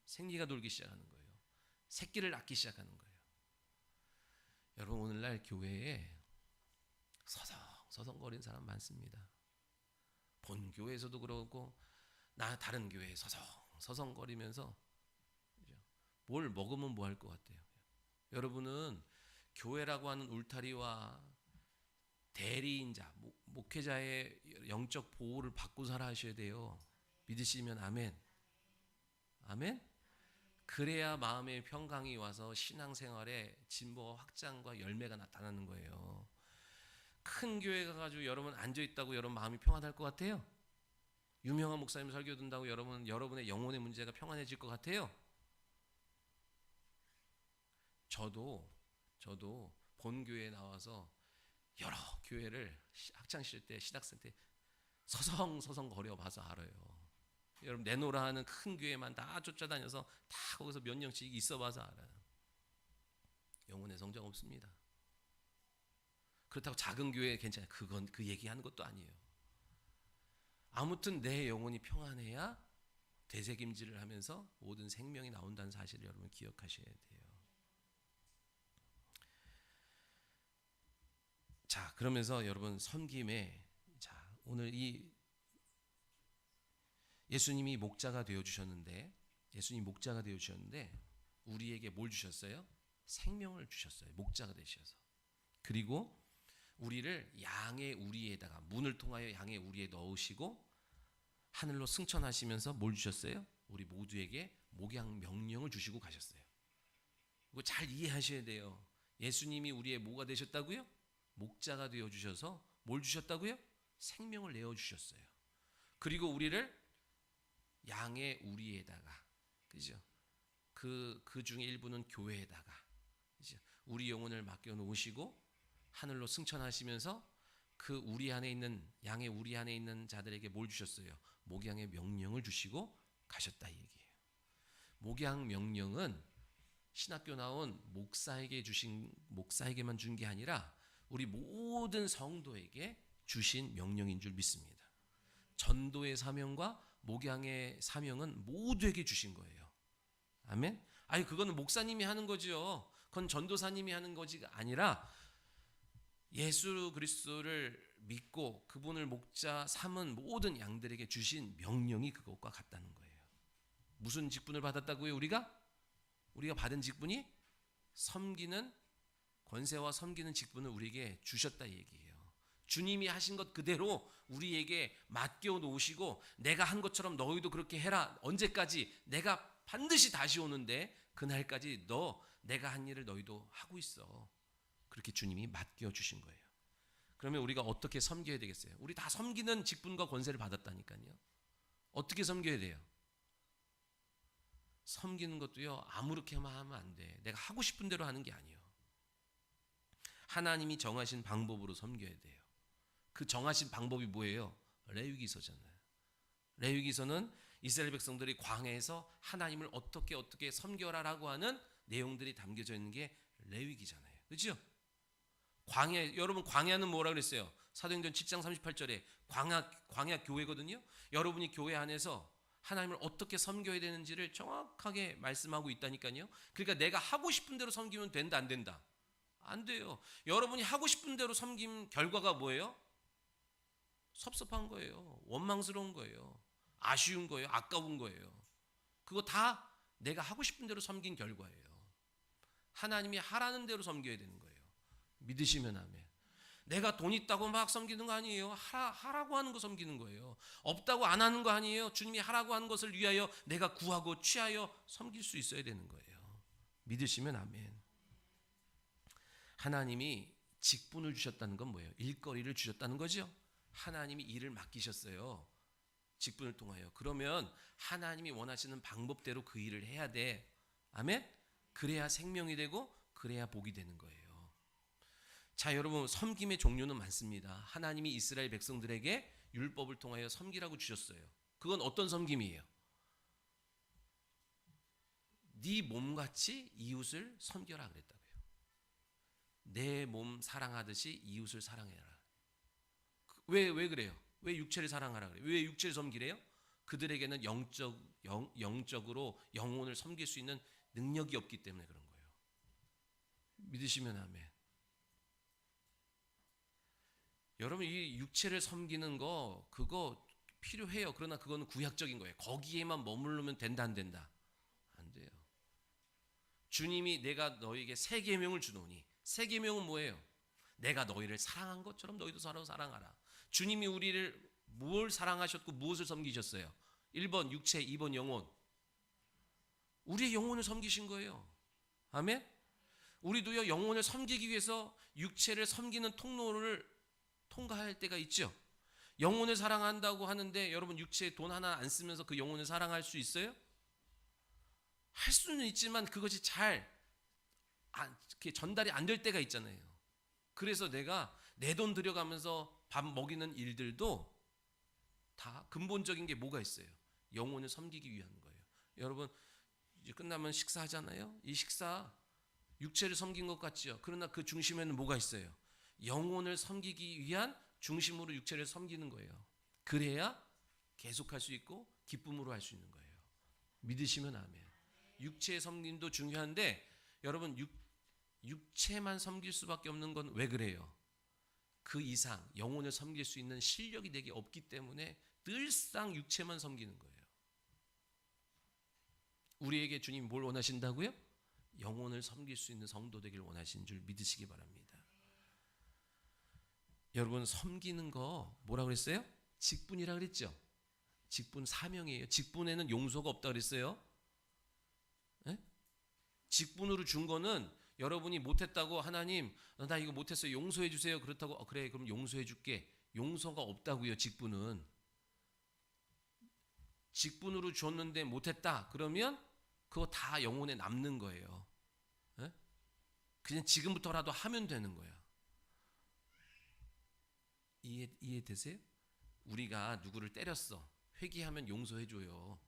생기가 돌기 시작하는 거예요. 새끼를 낳기 시작하는 거예요. 여러분 오늘날 교회에 서성거리는 사람 많습니다. 본 교회에서도 그러고 다른 교회에 서성거리면서 뭘 먹으면 뭐 할 것 같아요? 여러분은 교회라고 하는 울타리와 대리인자, 목회자의 영적 보호를 받고 살아야 돼요. 믿으시면 아멘. 아멘. 그래야 마음의 평강이 와서 신앙생활에 진보와 확장과 열매가 나타나는 거예요. 큰 교회 가가지고 여러분 앉아있다고 여러분 마음이 평안할 것 같아요? 유명한 목사님 설교 듣는다고 여러분의 영혼의 문제가 평안해질 것 같아요? 저도 본교회에 나와서 여러 교회를 학창시절 때, 신학생 때 서성서성 거려봐서 알아요. 여러분 내노라 하는 큰 교회만 다 쫓아다녀서 다 거기서 몇 년씩 있어봐서 알아요. 영혼의 성장 없습니다. 그렇다고 작은 교회 괜찮아요. 그건 그 얘기하는 것도 아니에요. 아무튼 내 영혼이 평안해야 되새김질을 하면서 모든 생명이 나온다는 사실을 여러분 기억하셔야 돼요. 자, 그러면서 여러분 섬김에, 자, 오늘 이 예수님이 목자가 되어 주셨는데, 우리에게 뭘 주셨어요? 생명을 주셨어요. 목자가 되셔서. 그리고 우리를 양의 우리에다가, 문을 통하여 양의 우리에 넣으시고 하늘로 승천하시면서 뭘 주셨어요? 우리 모두에게 목양 명령을 주시고 가셨어요. 이거 잘 이해하셔야 돼요. 예수님이 우리의 뭐가 되셨다고요? 목자가 되어 주셔서 뭘 주셨다고요? 생명을 내어 주셨어요. 그리고 우리를 양의 우리에다가, 그죠? 그 중에 일부는 교회에다가, 그죠? 우리 영혼을 맡겨 놓으시고 하늘로 승천하시면서 그 우리 안에 있는, 양의 우리 안에 있는 자들에게 뭘 주셨어요? 목양의 명령을 주시고 가셨다 이 얘기예요. 목양 명령은 신학교 나온 목사에게만 준 게 아니라 우리 모든 성도에게 주신 명령인 줄 믿습니다. 전도의 사명과 목양의 사명은 모두에게 주신 거예요. 아멘. 아니 그거는 목사님이 하는 거죠. 그건 전도사님이 하는 것이 아니라 예수 그리스도를 믿고 그분을 목자 삼은 모든 양들에게 주신 명령이 그것과 같다는 거예요. 무슨 직분을 받았다고요? 우리가 받은 직분이 섬기는 권세와 섬기는 직분을 우리에게 주셨다 이 얘기예요. 주님이 하신 것 그대로 우리에게 맡겨 놓으시고 내가 한 것처럼 너희도 그렇게 해라. 언제까지? 내가 반드시 다시 오는데 그날까지 내가 한 일을 너희도 하고 있어. 그렇게 주님이 맡겨 주신 거예요. 그러면 우리가 어떻게 섬겨야 되겠어요? 우리 다 섬기는 직분과 권세를 받았다니까요. 어떻게 섬겨야 돼요? 섬기는 것도요, 아무렇게만 하면 안 돼. 내가 하고 싶은 대로 하는 게 아니에요. 하나님이 정하신 방법으로 섬겨야 돼요. 그 정하신 방법이 뭐예요? 레위기서잖아요. 레위기서는 이스라엘 백성들이 광야에서 하나님을 어떻게 섬겨라라고 하는 내용들이 담겨져 있는 게 레위기잖아요. 그렇죠? 여러분 광야는 뭐라 그랬어요? 사도행전 7장 38절에 광야 교회거든요. 여러분이 교회 안에서 하나님을 어떻게 섬겨야 되는지를 정확하게 말씀하고 있다니까요. 그러니까 내가 하고 싶은 대로 섬기면 된다 안 된다? 안 돼요. 여러분이 하고 싶은 대로 섬김 결과가 뭐예요? 섭섭한 거예요. 원망스러운 거예요. 아쉬운 거예요. 아까운 거예요. 그거 다 내가 하고 싶은 대로 섬긴 결과예요. 하나님이 하라는 대로 섬겨야 되는 거예요. 믿으시면 아멘. 내가 돈 있다고 막 섬기는 거 아니에요. 하라고 하는 거 섬기는 거예요. 없다고 안 하는 거 아니에요. 주님이 하라고 하는 것을 위하여 내가 구하고 취하여 섬길 수 있어야 되는 거예요. 믿으시면 아멘. 하나님이 직분을 주셨다는 건 뭐예요? 일거리를 주셨다는 거죠. 하나님이 일을 맡기셨어요. 직분을 통하여. 그러면 하나님이 원하시는 방법대로 그 일을 해야 돼. 아멘? 그래야 생명이 되고 그래야 복이 되는 거예요. 자, 여러분, 섬김의 종류는 많습니다. 하나님이 이스라엘 백성들에게 율법을 통하여 섬기라고 주셨어요. 그건 어떤 섬김이에요? 네 몸같이 이웃을 섬겨라 그랬다고요. 내 몸 사랑하듯이 이웃을 사랑해라. 왜 그래요? 왜 육체를 사랑하라 그래요? 왜 육체를 섬기래요? 그들에게는 영적으로 영혼을 섬길 수 있는 능력이 없기 때문에 그런 거예요. 믿으시면 아멘. 여러분, 이 육체를 섬기는 거 그거 필요해요. 그러나 그거는 구약적인 거예요. 거기에만 머무르면 된다 안 된다? 안 돼요. 주님이 내가 너에게 새 계명을 주노니, 새 계명은 뭐예요? 내가 너희를 사랑한 것처럼 너희도 서로 사랑하라. 주님이 우리를 뭘 사랑하셨고 무엇을 섬기셨어요? 1번 육체, 2번 영혼. 우리의 영혼을 섬기신 거예요. 아멘? 우리도요, 영혼을 섬기기 위해서 육체를 섬기는 통로를 통과할 때가 있죠. 영혼을 사랑한다고 하는데 여러분 육체에 돈 하나 안 쓰면서 그 영혼을 사랑할 수 있어요? 할 수는 있지만 그것이 잘 전달이 안 될 때가 있잖아요. 그래서 내가 내 돈 들여가면서 밥 먹이는 일들도 다 근본적인 게 뭐가 있어요? 영혼을 섬기기 위한 거예요. 여러분 이제 끝나면 식사하잖아요. 이 식사 육체를 섬긴 것 같죠. 그러나 그 중심에는 뭐가 있어요? 영혼을 섬기기 위한 중심으로 육체를 섬기는 거예요. 그래야 계속할 수 있고 기쁨으로 할 수 있는 거예요. 믿으시면 아멘. 육체의 섬김도 중요한데 여러분 육체만 섬길 수밖에 없는 건 왜 그래요? 그 이상 영혼을 섬길 수 있는 실력이 내게 없기 때문에 늘상 육체만 섬기는 거예요. 우리에게 주님 뭘 원하신다고요? 영혼을 섬길 수 있는 성도 되길 원하시는 줄 믿으시기 바랍니다. 여러분 섬기는 거 뭐라 그랬어요? 직분이라 그랬죠? 직분 사명이에요. 직분에는 용서가 없다 그랬어요. 네? 직분으로 준 거는 여러분이 못했다고 하나님 나 이거 못했어요 용서해 주세요. 그렇다고 그래 그럼 용서해 줄게. 용서가 없다고요. 직분은. 직분으로 줬는데 못했다 그러면 그거 다 영혼에 남는 거예요. 네? 그냥 지금부터라도 하면 되는 거야. 이해되세요? 우리가 누구를 때렸어. 회개하면 용서해줘요.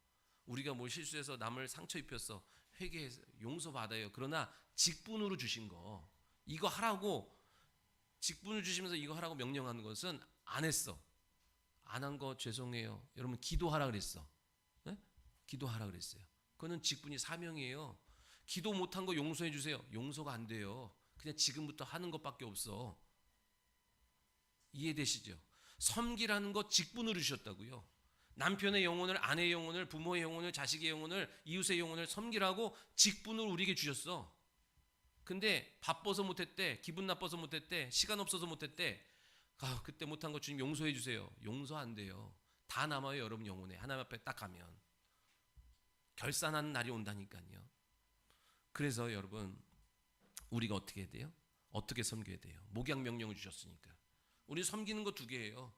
우리가 뭘 실수해서 남을 상처 입혔어. 회개해서 용서받아요. 그러나 직분으로 주신 거 이거 하라고 직분을 주시면서 이거 하라고 명령하는 것은 안 했어. 안 한 거 죄송해요. 여러분 기도하라 그랬어. 네? 기도하라 그랬어요. 그거는 직분이 사명이에요. 기도 못한 거 용서해 주세요. 용서가 안 돼요. 그냥 지금부터 하는 것밖에 없어. 이해되시죠? 섬기라는 것 직분으로 주셨다고요. 남편의 영혼을, 아내의 영혼을, 부모의 영혼을, 자식의 영혼을, 이웃의 영혼을 섬기라고 직분으로 우리에게 주셨어. 근데 바빠서 못했대, 기분 나빠서 못했대, 시간 없어서 못했대. 그때 못한 거 주님 용서해 주세요. 용서 안 돼요. 다 남아요 여러분 영혼에. 하나님 앞에 딱 가면 결산하는 날이 온다니까요. 그래서 여러분 우리가 어떻게 해야 돼요? 어떻게 섬겨야 돼요? 목양 명령을 주셨으니까. 우리 섬기는 거 두 개예요.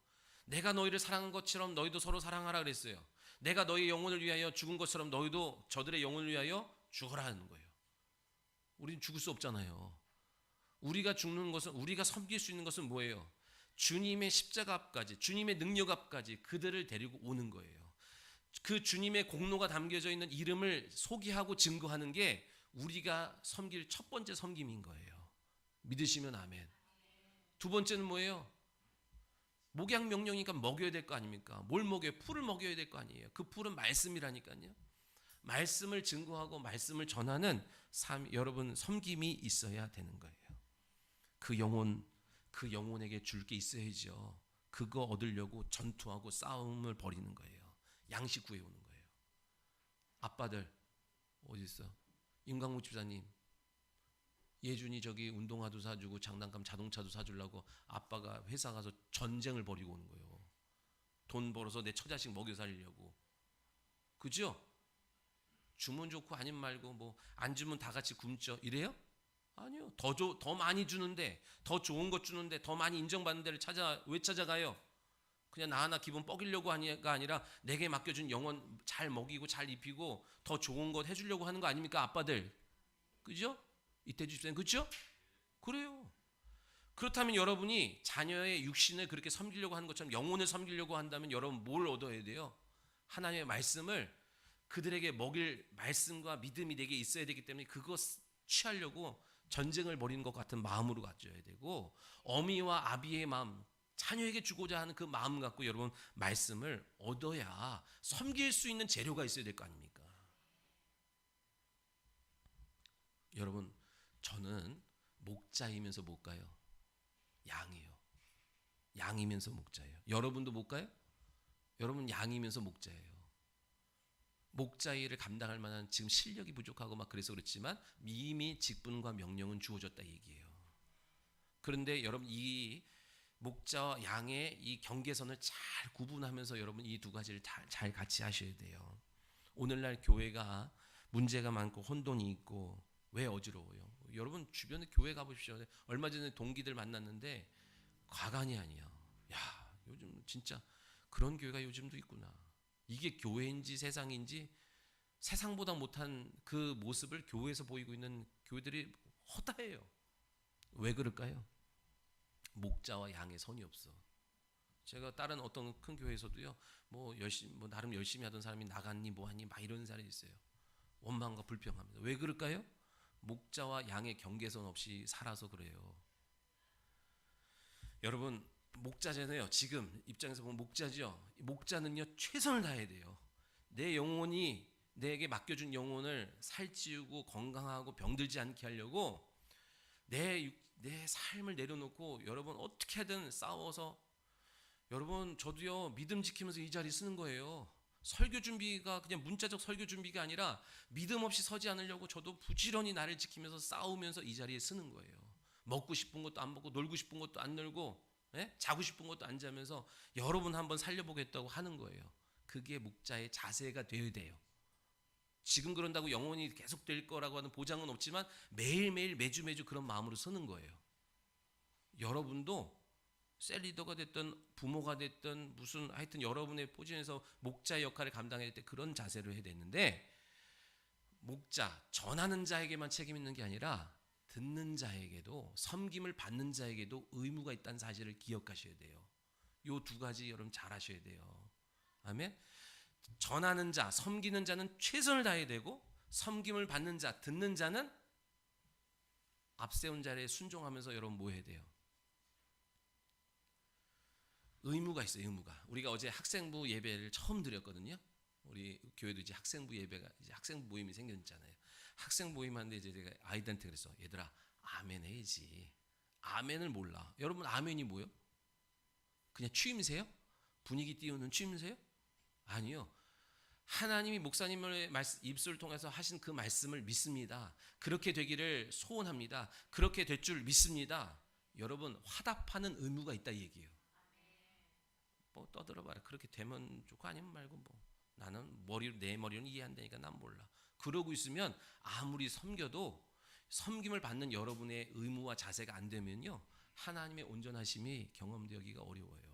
내가 너희를 사랑한 것처럼 너희도 서로 사랑하라 그랬어요. 내가 너희 영혼을 위하여 죽은 것처럼 너희도 저들의 영혼을 위하여 죽어라 하는 거예요. 우리는 죽을 수 없잖아요. 우리가 죽는 것은, 우리가 섬길 수 있는 것은 뭐예요? 주님의 십자가 앞까지, 주님의 능력 앞까지 그들을 데리고 오는 거예요. 그 주님의 공로가 담겨져 있는 이름을 소개하고 증거하는 게 우리가 섬길 첫 번째 섬김인 거예요. 믿으시면 아멘. 두 번째는 뭐예요? 목양 명령이니까 먹여야 될 거 아닙니까? 뭘 먹여요? 풀을 먹여야 될 거 아니에요. 그 풀은 말씀이라니까요. 말씀을 증거하고 말씀을 전하는 여러분 섬김이 있어야 되는 거예요. 그 영혼에게 줄 게 있어야죠. 그거 얻으려고 전투하고 싸움을 벌이는 거예요. 양식 구해오는 거예요. 아빠들 어디 있어? 임광무 집사님, 예준이 저기 운동화도 사주고 장난감 자동차도 사주려고 아빠가 회사 가서 전쟁을 벌이고 오는 거예요. 돈 벌어서 내 처자식 먹여 살리려고. 그죠? 주면 좋고 아님 말고 뭐 안 주면 다 같이 굶죠. 이래요? 아니요. 더 많이 주는데, 더 좋은 것 주는데, 더 많이 인정받는 데를 왜 찾아가요? 그냥 나 하나 기분 뻐기려고 하니가 아니라 내게 맡겨준 영혼 잘 먹이고 잘 입히고 더 좋은 것 해주려고 하는 거 아닙니까? 아빠들. 그죠? 이때 집사님 그죠? 그래요. 그렇다면 여러분이 자녀의 육신을 그렇게 섬기려고 하는 것처럼 영혼을 섬기려고 한다면 여러분 뭘 얻어야 돼요? 하나님의 말씀을 그들에게 먹일 말씀과 믿음이 내게 있어야 되기 때문에 그것 취하려고 전쟁을 벌이는 것 같은 마음으로 가져야 되고, 어미와 아비의 마음, 자녀에게 주고자 하는 그 마음 갖고 여러분 말씀을 얻어야 섬길 수 있는 재료가 있어야 될 거 아닙니까? 여러분 저는 목자이면서 못 가요. 양이에요. 양이면서 목자예요. 여러분도 못 가요? 여러분 양이면서 목자예요. 목자 일을 감당할 만한 지금 실력이 부족하고 막 그래서 그렇지만 이미 직분과 명령은 주어졌다 얘기예요. 그런데 여러분 이 목자와 양의 이 경계선을 잘 구분하면서 여러분 이 두 가지를 잘 같이 하셔야 돼요. 오늘날 교회가 문제가 많고 혼돈이 있고 왜 어지러워요? 여러분 주변에 교회 가보십시오. 얼마 전에 동기들 만났는데 과간이 아니야. 야 요즘 진짜 그런 교회가 요즘도 있구나. 이게 교회인지 세상인지 세상보다 못한 그 모습을 교회에서 보이고 있는 교회들이 허다해요. 왜 그럴까요? 목자와 양의 선이 없어. 제가 다른 어떤 큰 교회에서도요, 뭐 나름 열심히 하던 사람이 나갔니 뭐하니 막 이런 사람이 있어요. 원망과 불평합니다. 왜 그럴까요? 목자와 양의 경계선 없이 살아서 그래요. 여러분 목자잖아요. 지금 입장에서 보면 목자죠. 목자는요 최선을 다해야 돼요. 내 영혼이 내게 맡겨준 영혼을 살찌우고 건강하고 병들지 않게 하려고 내 삶을 내려놓고 여러분 어떻게든 싸워서 여러분 저도요 믿음 지키면서 이 자리 쓰는 거예요. 설교 준비가 그냥 문자적 설교 준비가 아니라 믿음 없이 서지 않으려고 저도 부지런히 나를 지키면서 싸우면서 이 자리에 쓰는 거예요. 먹고 싶은 것도 안 먹고 놀고 싶은 것도 안 놀고 자고 싶은 것도 안 자면서 여러분 한번 살려보겠다고 하는 거예요. 그게 목자의 자세가 되어야 돼요. 지금 그런다고 영원히 계속 될 거라고 하는 보장은 없지만 매일매일 매주 그런 마음으로 서는 거예요. 여러분도 셀리더가 됐든 부모가 됐든 무슨 하여튼 여러분의 포진에서 목자의 역할을 감당할 때 그런 자세로 해야 되는데 목자, 전하는 자에게만 책임 있는 게 아니라 듣는 자에게도 섬김을 받는 자에게도 의무가 있다는 사실을 기억하셔야 돼요. 요 두 가지 여러분 잘 하셔야 돼요. 아멘. 전하는 자, 섬기는 자는 최선을 다해야 되고 섬김을 받는 자, 듣는 자는 앞세운 자리에 순종하면서 여러분 뭐 해야 돼요? 의무가 있어요. 의무가. 우리가 어제 학생부 예배를 처음 드렸거든요. 우리 교회도 이제 학생부 예배가 이제 학생부 모임이 생겼잖아요. 학생 모임하는데 이제 제가 아이들한테 그랬어. 얘들아, 아멘 해야지. 아멘을 몰라. 여러분 아멘이 뭐요? 그냥 취임새요? 분위기 띄우는 취임새요? 아니요. 하나님이 목사님의 입술을 통해서 하신 그 말씀을 믿습니다. 그렇게 되기를 소원합니다. 그렇게 될 줄 믿습니다. 여러분 화답하는 의무가 있다 이 얘기예요. 뭐 떠들어봐라. 그렇게 되면 좋고 아니면 말고 뭐 나는 내 머리로는 이해 안 되니까 난 몰라. 그러고 있으면 아무리 섬겨도 섬김을 받는 여러분의 의무와 자세가 안 되면요 하나님의 온전하심이 경험되기가 어려워요.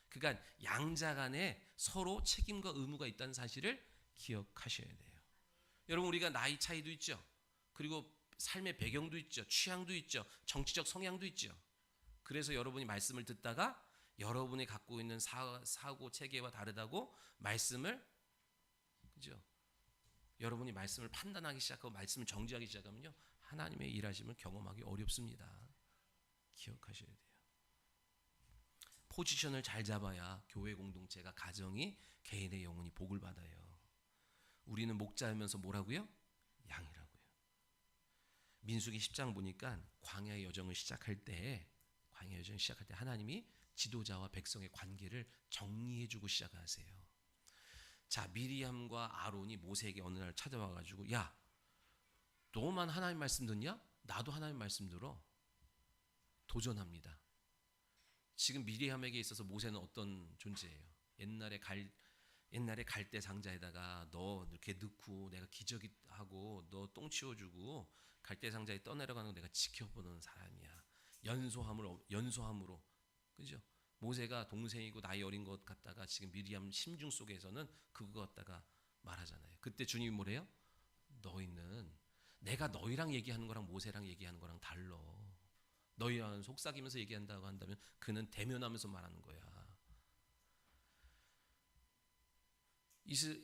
그러니까 양자 간에 서로 책임과 의무가 있다는 사실을 기억하셔야 돼요. 여러분 우리가 나이 차이도 있죠. 그리고 삶의 배경도 있죠. 취향도 있죠. 정치적 성향도 있죠. 그래서 여러분이 말씀을 듣다가 여러분이 갖고 있는 사고 체계와 다르다고 말씀을 그죠? 여러분이 말씀을 판단하기 시작하고 말씀을 정지하기 시작하면요 하나님의 일하심을 경험하기 어렵습니다. 기억하셔야 돼요. 포지션을 잘 잡아야 교회 공동체가 가정이 개인의 영혼이 복을 받아요. 우리는 목자이면서 뭐라고요? 양이라고요. 민수기 10장 보니까 광야의 여정을 시작할 때 하나님이 지도자와 백성의 관계를 정리해주고 시작하세요. 자, 미리암과 아론이 모세에게 어느 날 찾아와가지고 야, 너만 하나님 말씀 듣냐? 나도 하나님 말씀 들어. 도전합니다. 지금 미리암에게 있어서 모세는 어떤 존재예요? 옛날에 갈대 상자에다가 너 이렇게 넣고 내가 기저귀 하고 너 똥 치워주고 갈대 상자에 떠내려가는 거 내가 지켜보는 사람이야. 연소함으로 그죠? 모세가 동생이고 나이 어린 것 같다가 지금 미리암 심중 속에서는 그거 갖다가 말하잖아요. 그때 주님이 뭐래요? 너희는 내가 너희랑 얘기하는 거랑 모세랑 얘기하는 거랑 달라. 너희랑은 속삭이면서 얘기한다고 한다면 그는 대면하면서 말하는 거야.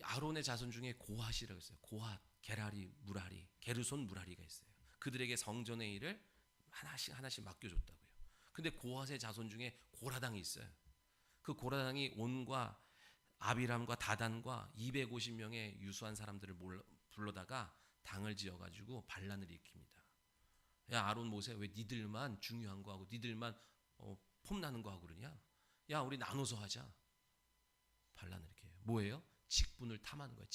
아론의 자손 중에 고핫이라고 있어요. 고핫, 게라리, 무라리, 게르손, 무라리가 있어요. 그들에게 성전의 일을 하나씩 맡겨줬다고요. 근데 고핫의 자손 중에 고라당이 있어요. 그 고라당이 온과 아비람과 다단과 250명의 유수한 사람들을 불러다가 당을 지어가지고 반란을 일으킵니다. 야 아론 모세 왜 니들만 중요한 거 하고 니들만 폼나는 거 하고 그러냐? 야 우리 나눠서 하자. 반란을 일으켜요. 뭐예요? 직분을 탐하는 거야.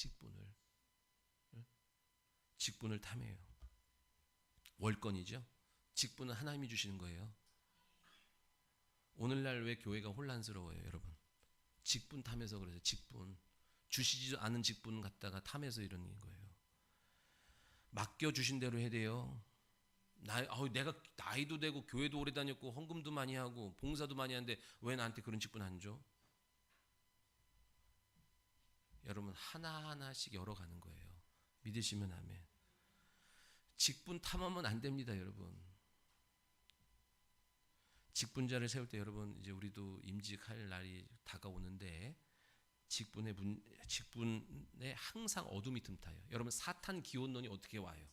직분을 탐해요. 월권이죠. 직분은 하나님이 주시는 거예요. 오늘날 왜 교회가 혼란스러워요, 여러분? 직분 탐해서 그래서 직분 주시지 않은 직분 갖다가 탐해서 이러는 거예요. 맡겨 주신 대로 해야 돼요. 내가 나이도 되고 교회도 오래 다녔고 헌금도 많이 하고 봉사도 많이 하는데 왜 나한테 그런 직분 안 줘? 여러분 하나하나씩 열어가는 거예요. 믿으시면 아멘. 직분 탐하면 안 됩니다, 여러분. 직분자를 세울 때 여러분 이제 우리도 임직할 날이 다가오는데 직분에 항상 어둠이 틈타요. 여러분 사탄 기원론이 어떻게 와요?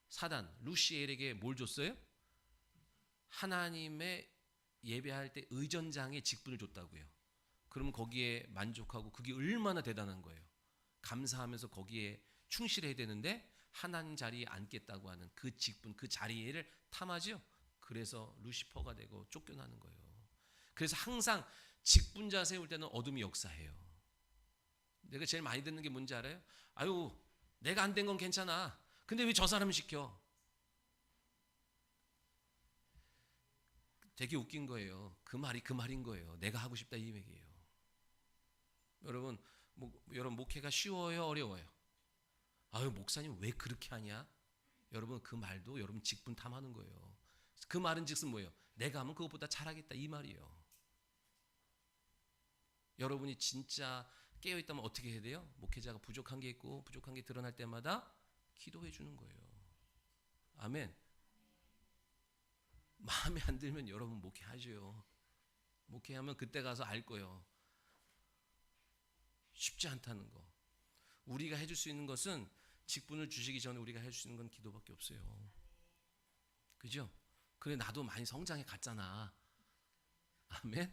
사단 루시엘에게 뭘 줬어요? 하나님의 예배할 때 의전장의 직분을 줬다고요. 그러면 거기에 만족하고 그게 얼마나 대단한 거예요. 감사하면서 거기에 충실해야 되는데 하나님 자리에 앉겠다고 하는 그 직분, 그 자리를 탐하죠. 그래서 루시퍼가 되고 쫓겨나는 거예요. 그래서 항상 직분자 세울 때는 어둠이 역사해요. 내가 제일 많이 듣는 게 뭔지 알아요? 아유, 내가 안 된 건 괜찮아. 근데 왜 저 사람을 시켜? 되게 웃긴 거예요. 그 말이 그 말인 거예요. 내가 하고 싶다 이 얘기예요. 여러분, 여러분 목회가 쉬워요, 어려워요? 아유, 목사님 왜 그렇게 하냐? 여러분 그 말도 여러분 직분 탐하는 거예요. 그 말은 즉슨 뭐예요? 내가 하면 그것보다 잘하겠다 이 말이에요. 여러분이 진짜 깨어있다면 어떻게 해야 돼요? 목회자가 부족한 게 있고 부족한 게 드러날 때마다 기도해 주는 거예요. 아멘. 마음에 안 들면 여러분 목회하죠. 목회하면 그때 가서 알 거예요. 쉽지 않다는 거. 우리가 해줄 수 있는 것은 직분을 주시기 전에 우리가 해줄 수 있는 건 기도밖에 없어요. 그죠? 그래 나도 많이 성장해 갔잖아. 아멘.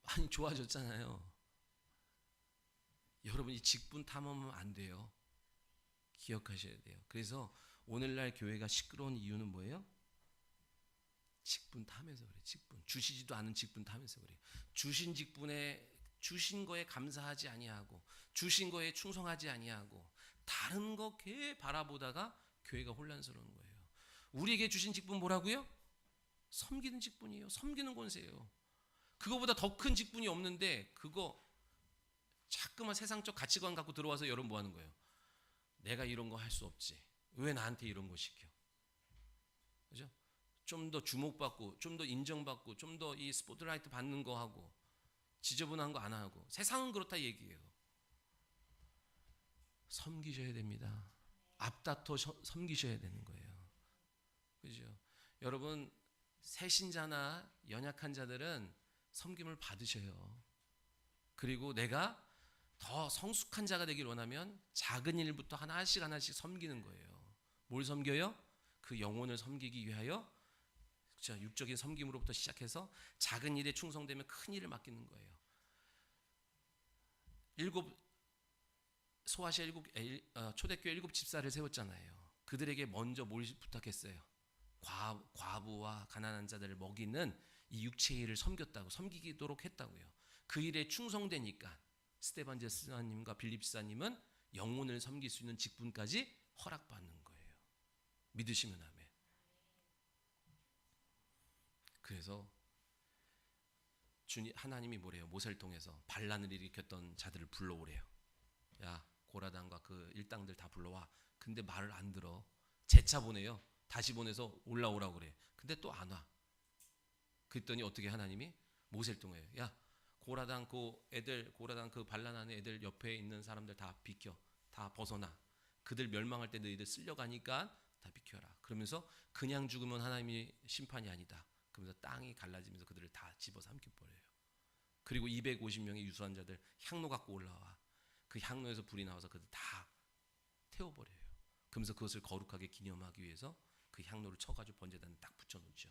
많이 좋아졌잖아요. 여러분 이 직분 탐험하면 안 돼요. 기억하셔야 돼요. 그래서 오늘날 교회가 시끄러운 이유는 뭐예요? 직분 탐해서 그래. 직분 주시지도 않은 직분 탐해서 그래. 주신 직분에 주신 거에 감사하지 아니하고 주신 거에 충성하지 아니하고 다른 거 개 바라보다가 교회가 혼란스러운 거예요. 우리에게 주신 직분 뭐라고요? 섬기는 직분이에요. 섬기는 권세예요. 그거보다 더 큰 직분이 없는데 그거 자꾸만 세상적 가치관 갖고 들어와서 여러분 뭐 하는 거예요? 내가 이런 거 할 수 없지. 왜 나한테 이런 거 시켜? 그죠? 좀 더 주목받고 좀 더 인정받고 좀 더 이 스포트라이트 받는 거 하고 지저분한 거 안 하고 세상은 그렇다 얘기해요. 섬기셔야 됩니다. 앞다퉈 섬기셔야 되는 거예요. 그죠? 여러분 새신자나 연약한 자들은 섬김을 받으셔요. 그리고 내가 더 성숙한 자가 되길 원하면 작은 일부터 하나씩 하나씩 섬기는 거예요. 뭘 섬겨요? 그 영혼을 섬기기 위하여 그렇죠? 육적인 섬김으로부터 시작해서 작은 일에 충성되면 큰 일을 맡기는 거예요. 초대교회 7 집사를 세웠잖아요. 그들에게 먼저 뭘 부탁했어요? 과부와 가난한 자들을 먹이는 이 육체의 일을 섬겼다고 섬기도록 했다고요. 그 일에 충성되니까 스테반 제사님과 빌립 지사님은 영혼을 섬길 수 있는 직분까지 허락받는 거예요. 믿으시면 아멘. 그래서 하나님이 뭐래요? 모세를 통해서 반란을 일으켰던 자들을 불러오래요. 야 고라단과 그 일당들 다 불러와. 근데 말을 안 들어. 재차 보내요. 다시 보내서 올라오라고 그래. 근데 또 안 와. 그랬더니 어떻게 하나님이 모세를 통해요. 야 고라단 그 반란하는 애들 옆에 있는 사람들 다 비켜. 다 벗어나. 그들 멸망할 때 너희들 쓸려가니까 다 비켜라. 그러면서 그냥 죽으면 하나님이 심판이 아니다. 그러면서 땅이 갈라지면서 그들을 다 집어삼켜 버려요. 그리고 250명의 유수한 자들 향로 갖고 올라와. 그 향로에서 불이 나와서 그들 다 태워버려요. 그러면서 그것을 거룩하게 기념하기 위해서 그 향로를 쳐가지고 번제단에 딱 붙여놓죠.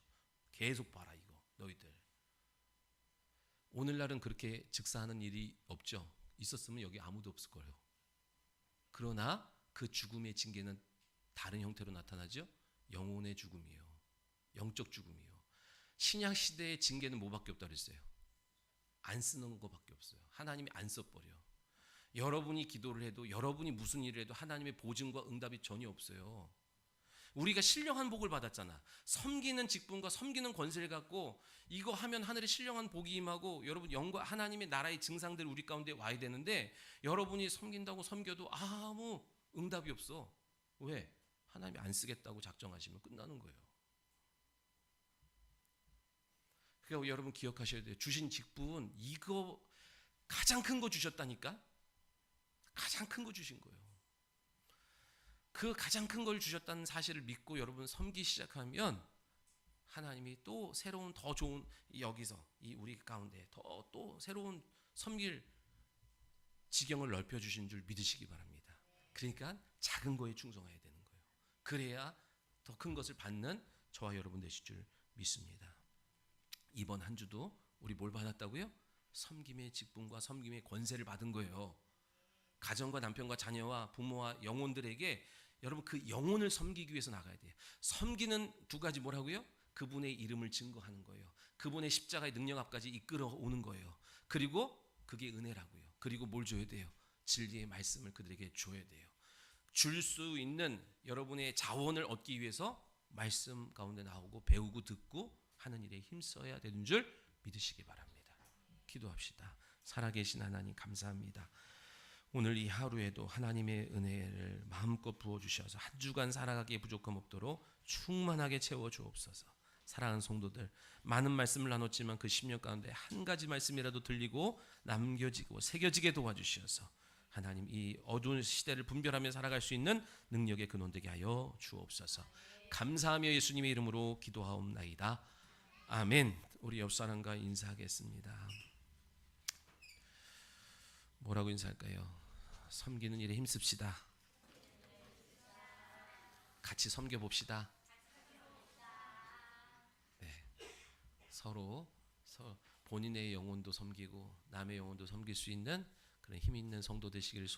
계속 봐라 이거 너희들. 오늘날은 그렇게 즉사하는 일이 없죠. 있었으면 여기 아무도 없을 거예요. 그러나 그 죽음의 징계는 다른 형태로 나타나죠. 영혼의 죽음이에요. 영적 죽음이에요. 신약 시대의 징계는 뭐밖에 없다 그랬어요? 안 쓰는 것밖에 없어요. 하나님이 안 써버려. 여러분이 기도를 해도 여러분이 무슨 일을 해도 하나님의 보증과 응답이 전혀 없어요. 우리가 신령한 복을 받았잖아. 섬기는 직분과 섬기는 권세를 갖고 이거 하면 하늘에 신령한 복이 임하고 여러분 영과 하나님의 나라의 증상들이 우리 가운데 와야 되는데 여러분이 섬긴다고 섬겨도 아무 응답이 없어. 왜? 하나님이 안 쓰겠다고 작정하시면 끝나는 거예요. 그러니까 여러분 기억하셔야 돼요. 주신 직분 이거 가장 큰 거 주셨다니까. 가장 큰 거 주신 거예요. 그 가장 큰 걸 주셨다는 사실을 믿고 여러분 섬기 시작하면 하나님이 또 새로운 더 좋은 여기서 이 우리 가운데 또 새로운 섬길 지경을 넓혀 주신 줄 믿으시기 바랍니다. 그러니까 작은 거에 충성해야 되는 거예요. 그래야 더 큰 것을 받는 저와 여러분 되실 줄 믿습니다. 이번 한 주도 우리 뭘 받았다고요? 섬김의 직분과 섬김의 권세를 받은 거예요. 가정과 남편과 자녀와 부모와 영혼들에게 여러분 그 영혼을 섬기기 위해서 나가야 돼요. 섬기는 두 가지 뭐라고요? 그분의 이름을 증거하는 거예요. 그분의 십자가의 능력 앞까지 이끌어오는 거예요. 그리고 그게 은혜라고요. 그리고 뭘 줘야 돼요? 진리의 말씀을 그들에게 줘야 돼요. 줄 수 있는 여러분의 자원을 얻기 위해서 말씀 가운데 나오고 배우고 듣고 하는 일에 힘써야 되는 줄 믿으시기 바랍니다. 기도합시다. 살아계신 하나님 감사합니다. 오늘 이 하루에도 하나님의 은혜를 마음껏 부어주셔서 한 주간 살아가기에 부족함 없도록 충만하게 채워주옵소서. 사랑하는 성도들, 많은 말씀을 나눴지만 그 10년 가운데 한 가지 말씀이라도 들리고 남겨지고 새겨지게 도와주셔서 하나님 이 어두운 시대를 분별하며 살아갈 수 있는 능력의 근원 되게 하여 주옵소서. 감사하며 예수님의 이름으로 기도하옵나이다. 아멘. 우리 옆 사람과 인사하겠습니다. 뭐라고 인사할까요? 섬기는 일에 힘씁시다. 같이 섬겨봅시다. 네. 서로 본인의 영혼도 섬기고 남의 영혼도 섬길 수 있는 그런 힘 있는 성도 되시기를 소원합니다.